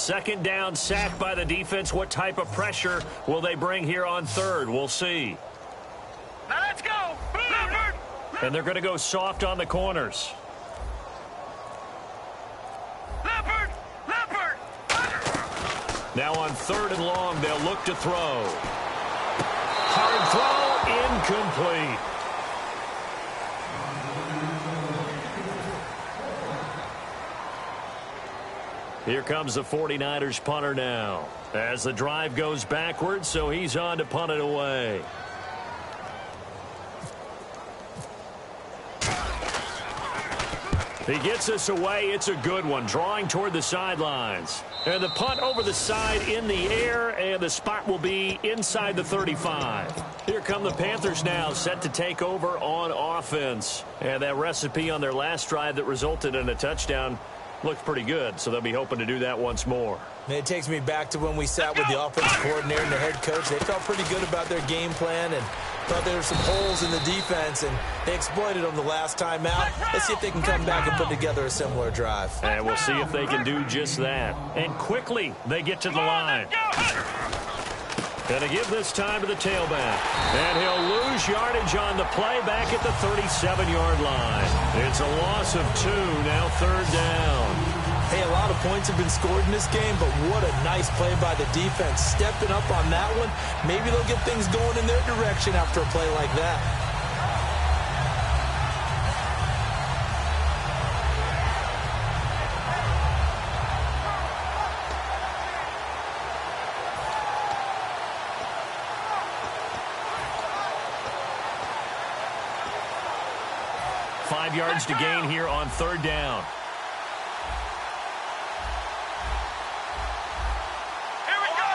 Second down, sack by the defense. What type of pressure will they bring here on third? We'll see. Now let's go. Leopard. And they're going to go soft on the corners. Leopard. Leopard. Now on third and long, they'll look to throw. Hard throw, incomplete. Here comes the 49ers punter now. As the drive goes backwards, so he's on to punt it away. He gets us away. It's a good one, drawing toward the sidelines. And the punt over the side in the air, and the spot will be inside the 35. Here come the Panthers now, set to take over on offense. And that recipe on their last drive that resulted in a touchdown looked pretty good, so they'll be hoping to do that once more. And it takes me back to when we sat with the offensive coordinator and the head coach. They felt pretty good about their game plan and thought there were some holes in the defense, and they exploited them the last time out. Let's see if they can come back and put together a similar drive. And we'll see if they can do just that. And quickly, they get to the line. And to give this time to the tailback. And he'll lose yardage on the play back at the 37-yard line. It's a loss of 2, now third down. Hey, a lot of points have been scored in this game, but what a nice play by the defense. Stepping up on that one, maybe they'll get things going in their direction after a play like that. 5 yards to gain here on third down. Here we go.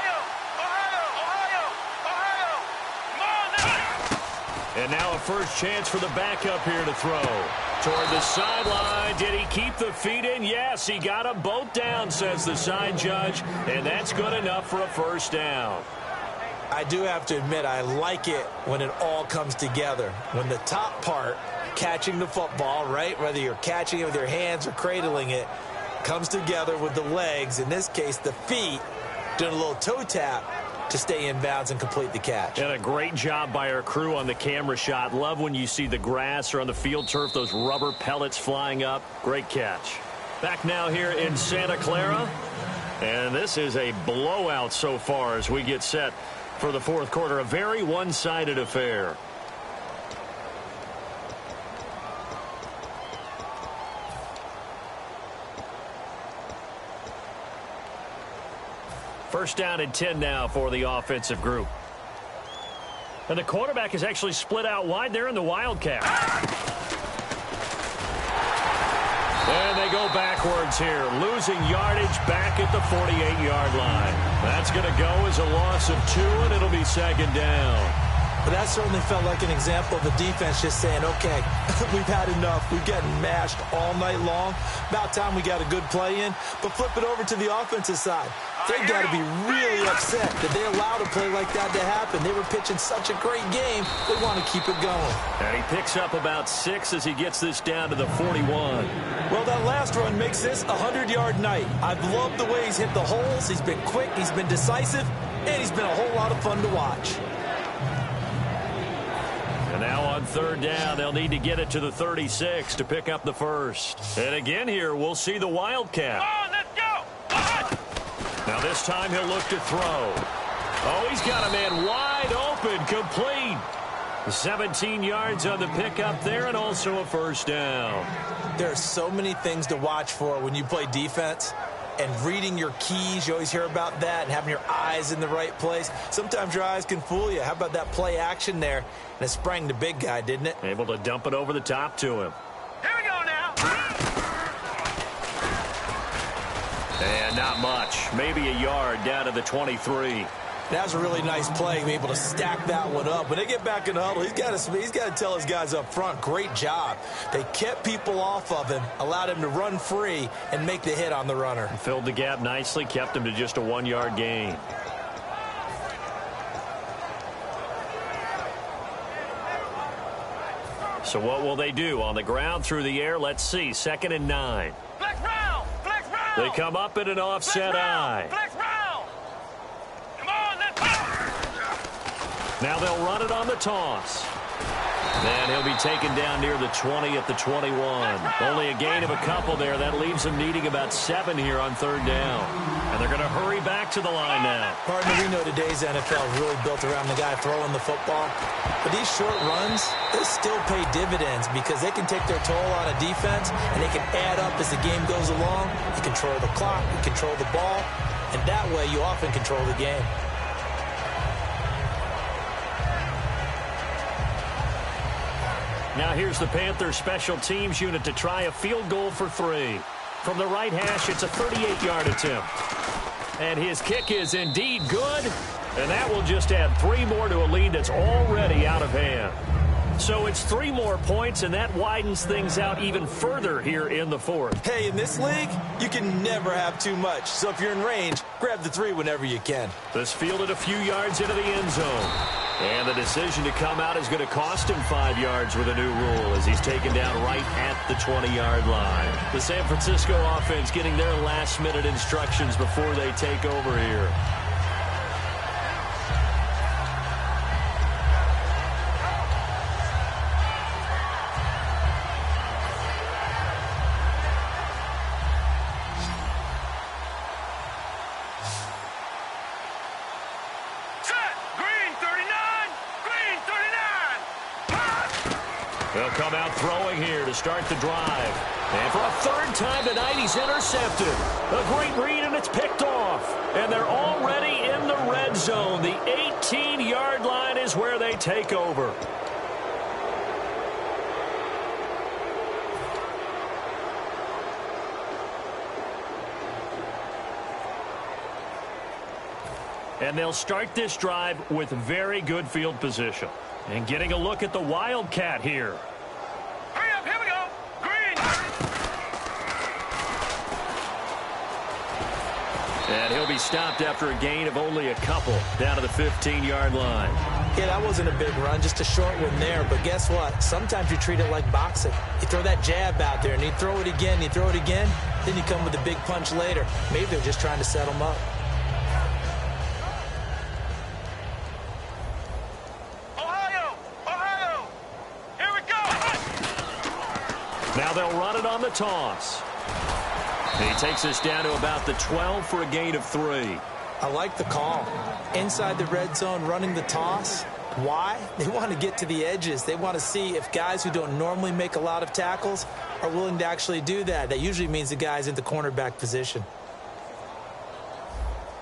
Ohio. Come on now. And now a first chance for the backup here to throw. Toward the sideline. Did he keep the feet in? Yes, he got them both down, says the side judge. And that's good enough for a first down. I do have to admit, I like it when it all comes together. When the top part, catching the football, right, whether you're catching it with your hands or cradling it, comes together with the legs, in this case the feet, doing a little toe tap to stay in bounds and complete the catch. And a great job by our crew on the camera shot. Love when you see the grass or on the field turf, those rubber pellets flying up. Great catch. Back now here in Santa Clara. And this is a blowout so far as we get set for the fourth quarter. A very one-sided affair. First down and 10 now for the offensive group. And the quarterback is actually split out wide there in the Wildcat. And they go backwards here, losing yardage back at the 48-yard line. That's going to go as a loss of 2, and it'll be second down. But that certainly felt like an example of the defense just saying, okay, we've had enough. We've gotten mashed all night long. About time we got a good play in. But flip it over to the offensive side. They've got to be really upset that they allowed a play like that to happen. They were pitching such a great game, they want to keep it going. And he picks up about 6 as he gets this down to the 41. Well, that last run makes this a 100-yard night. I've loved the way he's hit the holes. He's been quick, he's been decisive, and he's been a whole lot of fun to watch. And now on third down, they'll need to get it to the 36 to pick up the first. And again here, we'll see the Wildcat. Come on, let's go. Now this time he'll look to throw. Oh, he's got a man wide open, complete. 17 yards on the pickup there, and also a first down. There are so many things to watch for when you play defense. And reading your keys, you always hear about that, and having your eyes in the right place. Sometimes your eyes can fool you. How about that play action there? And it sprang the big guy, didn't it? Able to dump it over the top to him. Here we go now. And not much. Maybe a yard down to the 23. That was a really nice play, being able to stack that one up. When they get back in the huddle, he's got to tell his guys up front, great job. They kept people off of him, allowed him to run free, and make the hit on the runner. Filled the gap nicely, kept him to just a 1-yard gain. So what will they do? On the ground, through the air, let's see. 2nd and 9. Flex round. Flex round. They come up in an offset eye. Flex round. Come on, let's go. Now they'll run it on the toss. And he'll be taken down near the 20 at the 21. Only a gain of a couple there. That leaves them needing about 7 here on third down. And they're going to hurry back to the line now. Partner, we know today's NFL is really built around the guy throwing the football. But these short runs, they still pay dividends because they can take their toll on a defense and they can add up as the game goes along. You control the clock, you control the ball, and that way you often control the game. Now here's the Panthers special teams unit to try a field goal for 3. From the right hash, it's a 38-yard attempt. And his kick is indeed good. And that will just add 3 more to a lead that's already out of hand. So it's 3 more points, and that widens things out even further here in the fourth. Hey, in this league, you can never have too much. So if you're in range, grab the 3 whenever you can. This fielded a few yards into the end zone. And the decision to come out is going to cost him 5 yards with a new rule as he's taken down right at the 20-yard line. The San Francisco offense getting their last-minute instructions before they take over here. They'll come out throwing here to start the drive. And for a third time tonight, he's intercepted. A great read, and it's picked off. And they're already in the red zone. The 18-yard line is where they take over. And they'll start this drive with very good field position. And getting a look at the Wildcat here. Hurry up, here we go. Green. And he'll be stopped after a gain of only a couple down to the 15-yard line. Yeah, that wasn't a big run, just a short one there. But guess what? Sometimes you treat it like boxing. You throw that jab out there, and you throw it again, you throw it again, then you come with a big punch later. Maybe they're just trying to set him up. Now they'll run it on the toss. He takes us down to about the 12 for a gain of 3. I like the call. Inside the red zone, running the toss. Why? They want to get to the edges. They want to see if guys who don't normally make a lot of tackles are willing to actually do that. That usually means the guy's in the cornerback position.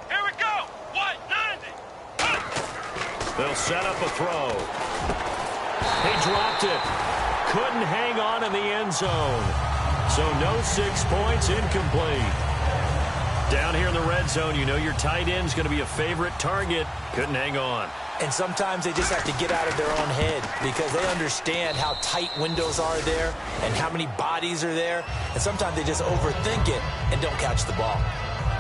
Here we go. 190. They'll set up a throw. He dropped it. Couldn't hang on in the end zone. So no 6 points, incomplete. Down here in the red zone, you know your tight end's going to be a favorite target. Couldn't hang on. And sometimes they just have to get out of their own head because they understand how tight windows are there and how many bodies are there. And sometimes they just overthink it and don't catch the ball.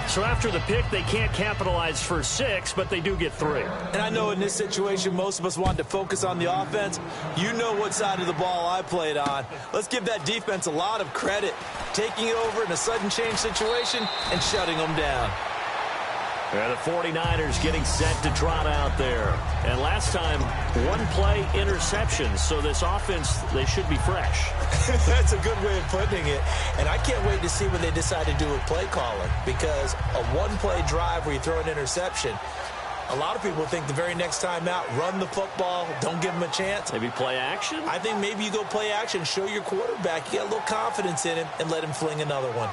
So after the pick, they can't capitalize for 6, but they do get 3. And I know in this situation, most of us wanted to focus on the offense. You know what side of the ball I played on. Let's give that defense a lot of credit. Taking it over in a sudden change situation and shutting them down. Yeah, the 49ers getting set to trot out there. And last time, 1-play interception. So this offense, they should be fresh. That's a good way of putting it. And I can't wait to see what they decide to do with play calling. Because a 1-play drive where you throw an interception, a lot of people think the very next time out, run the football, don't give them a chance. Maybe play action? I think maybe you go play action, show your quarterback, you get a little confidence in him, and let him fling another one.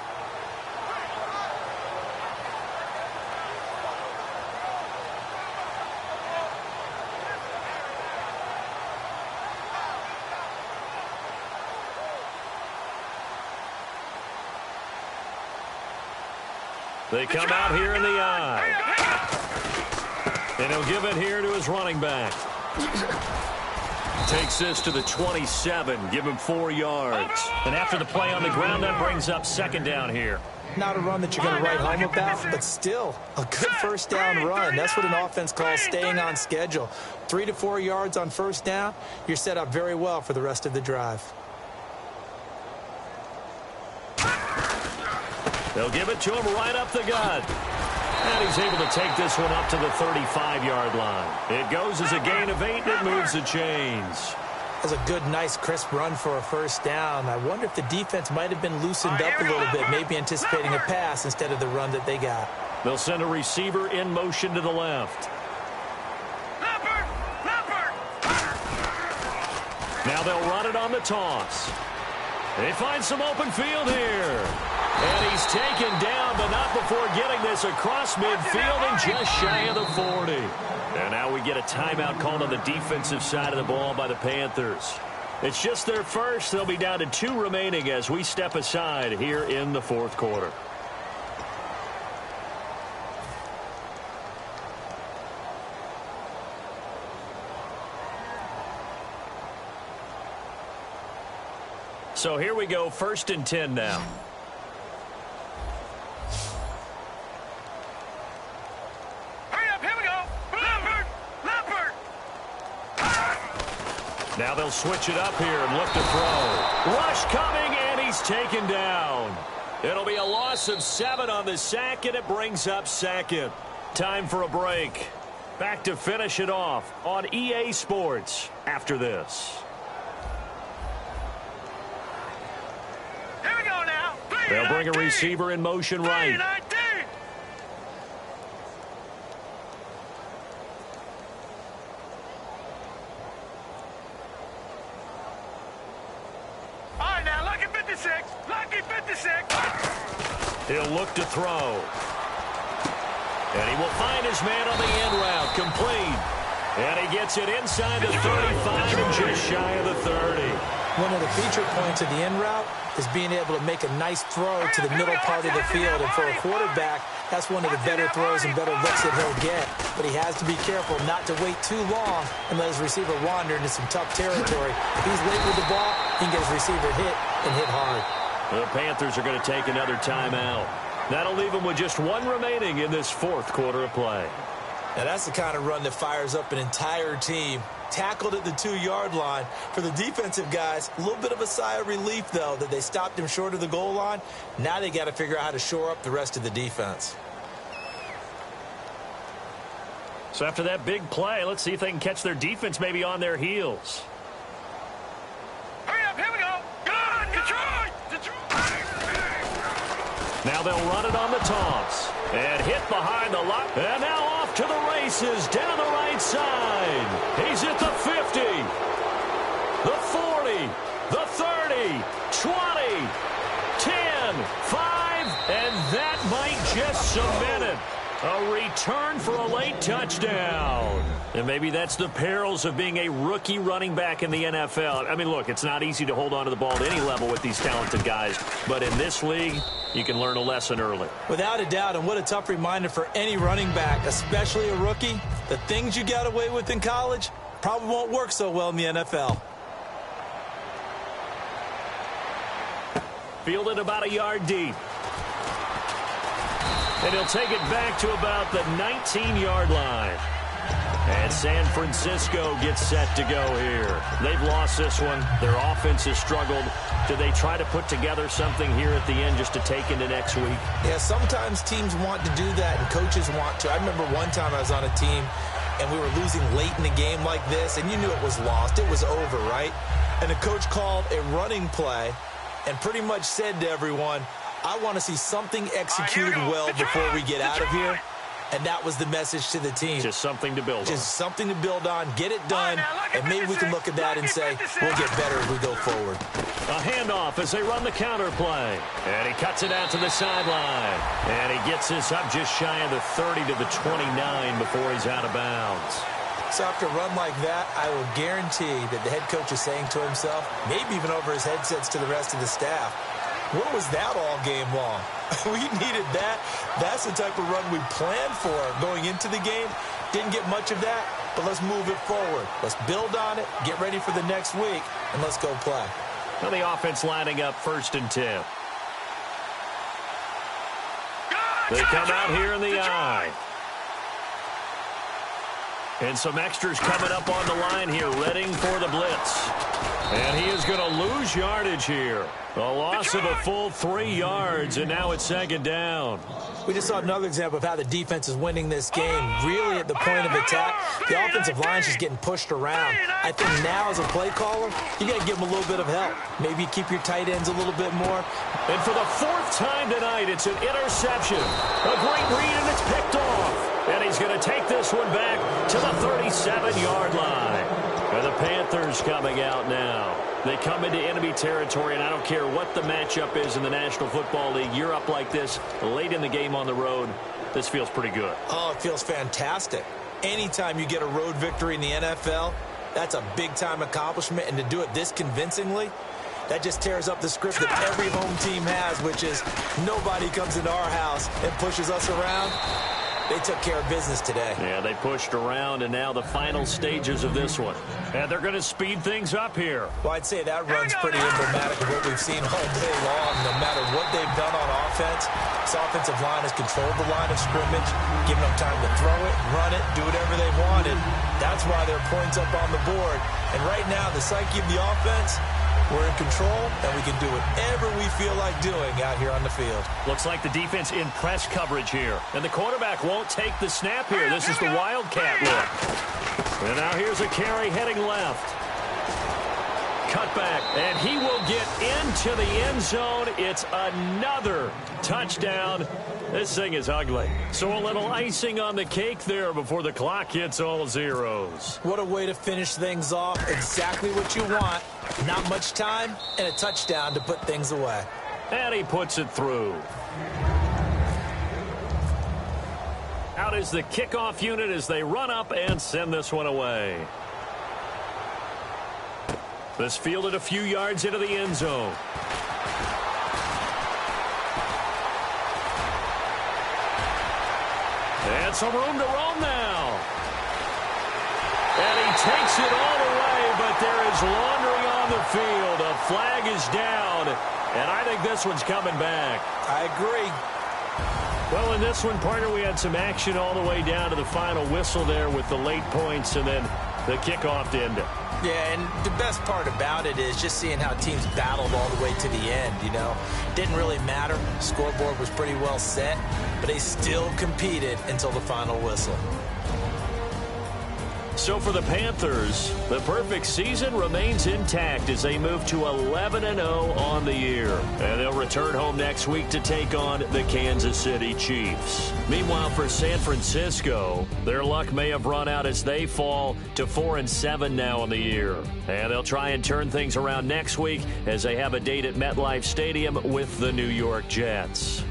They come out here in the eye. And he'll give it here to his running back. Takes this to the 27. Give him 4 yards. And after the play on the ground, that brings up second down here. Not a run that you're going to write home about, but still a good first down run. That's what an offense calls staying on schedule. 3 to 4 yards on first down. You're set up very well for the rest of the drive. They'll give it to him right up the gut. And he's able to take this one up to the 35-yard line. It goes as a gain of 8, and it moves the chains. That's a good, nice, crisp run for a first down. I wonder if the defense might have been loosened up a little bit, maybe anticipating a pass instead of the run that they got. They'll send a receiver in motion to the left. Now they'll run it on the toss. They find some open field here. And he's taken down, but not before getting this across midfield and just shy of the 40. And now we get a timeout called on the defensive side of the ball by the Panthers. It's just their first. They'll be down to 2 remaining as we step aside here in the fourth quarter. So here we go, 1st and 10 now. Hurry up, here we go. Leopard. Now they'll switch it up here and look to throw. Rush coming, and he's taken down. It'll be a loss of 7 on the sack, and it brings up 2nd. Time for a break. Back to finish it off on EA Sports after this. They'll bring a receiver in motion right. All right, now, lucky 56. Lucky 56. He'll look to throw. And he will find his man on the end route. Complete. And he gets it inside the 35 and just shy of the 30. One of the feature points of the end route is being able to make a nice throw to the middle part of the field. And for a quarterback, that's one of the better throws and better looks that he'll get. But he has to be careful not to wait too long and let his receiver wander into some tough territory. If he's late with the ball, he can get his receiver hit and hit hard. The Panthers are going to take another timeout. That'll leave them with just 1 remaining in this fourth quarter of play. Now that's the kind of run that fires up an entire team. Tackled at the 2-yard line. For the defensive guys, a little bit of a sigh of relief, though, that they stopped him short of the goal line. Now they got to figure out how to shore up the rest of the defense. So after that big play, let's see if they can catch their defense maybe on their heels. Hurry up, here we go. Good, Detroit. Now they'll run it on the toss. And hit behind the lock. And now off to the races down the right side. He's at the 50, the 40, the 30, 20, 10, 5, and that might just cement it. A return for a late touchdown. And maybe that's the perils of being a rookie running back in the NFL. I mean, look, it's not easy to hold on to the ball at any level with these talented guys. But in this league, you can learn a lesson early. Without a doubt, and what a tough reminder for any running back, especially a rookie. The things you got away with in college probably won't work so well in the NFL. Fielded about a yard deep. And he'll take it back to about the 19-yard line. And San Francisco gets set to go here. They've lost this one. Their offense has struggled. Do they try to put together something here at the end just to take into next week? Yeah, sometimes teams want to do that and coaches want to. I remember one time I was on a team and we were losing late in the game like this, and you knew it was lost. It was over, right? And the coach called a running play and pretty much said to everyone, I want to see something executed well before we get out of here. And that was the message to the team. Just something to build on. Just something to build on, get it done, and maybe we can look at that and say, we'll get better as we go forward. A handoff as they run the counter play. And he cuts it out to the sideline. And he gets this up just shy of the 30 to the 29 before he's out of bounds. So after a run like that, I will guarantee that the head coach is saying to himself, maybe even over his headsets to the rest of the staff, where was that all game long? We needed that. That's the type of run we planned for going into the game. Didn't get much of that, but let's move it forward. Let's build on it, get ready for the next week, and let's go play. Now the offense lining up 1st and 10. They come out here in the eye. And some extras coming up on the line here, readying for the blitz. And he is going to lose yardage here. A loss of a full 3 yards, and now it's second down. We just saw another example of how the defense is winning this game. Really at the point of attack, the offensive line is just getting pushed around. I think now as a play caller, you got to give them a little bit of help. Maybe keep your tight ends a little bit more. And for the 4th time tonight, it's an interception. A great read, and it's picked off. And he's going to take this one back to the 37-yard line. And the Panthers coming out now. They come into enemy territory, and I don't care what the matchup is in the National Football League. You're up like this late in the game on the road. This feels pretty good. Oh, it feels fantastic. Anytime you get a road victory in the NFL, that's a big-time accomplishment. And to do it this convincingly, that just tears up the script that every home team has, which is nobody comes into our house and pushes us around. They took care of business today. Yeah, they pushed around, and now the final stages of this one. And they're going to speed things up here. Well, I'd say that run's pretty emblematic of what we've seen all day long. No matter what they've done on offense, this offensive line has controlled the line of scrimmage, given them time to throw it, run it, do whatever they wanted. That's why there are points up on the board. And right now, the psyche of the offense, we're in control, and we can do whatever we feel like doing out here on the field. Looks like the defense in press coverage here. And the quarterback won't take the snap here. This is the Wildcat look. And now here's a carry heading left. Cutback, and he will get into the end zone. It's another touchdown. This thing is ugly. So a little icing on the cake there before the clock hits all zeros. What a way to finish things off. Exactly what you want. Not much time and a touchdown to put things away. And he puts it through. Out is the kickoff unit as they run up and send this one away. This fielded a few yards into the end zone. And some room to roam now. And he takes it all the way, but there is laundering on the field. A flag is down, and I think this one's coming back. I agree. Well, in this one, partner, we had some action all the way down to the final whistle there with the late points and then the kickoff to end it. Yeah, and the best part about it is just seeing how teams battled all the way to the end, you know. Didn't really matter. Scoreboard was pretty well set, but they still competed until the final whistle. So for the Panthers, the perfect season remains intact as they move to 11-0 on the year. And they'll return home next week to take on the Kansas City Chiefs. Meanwhile, for San Francisco, their luck may have run out as they fall to 4-7 now on the year. And they'll try and turn things around next week as they have a date at MetLife Stadium with the New York Jets.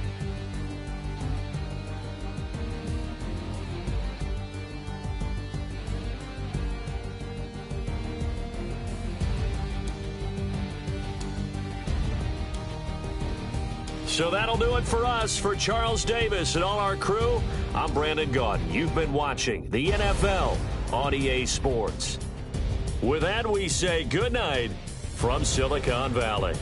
So that'll do it for us. For Charles Davis and all our crew, I'm Brandon Gaudin. You've been watching the NFL on EA Sports. With that, we say good night from Silicon Valley.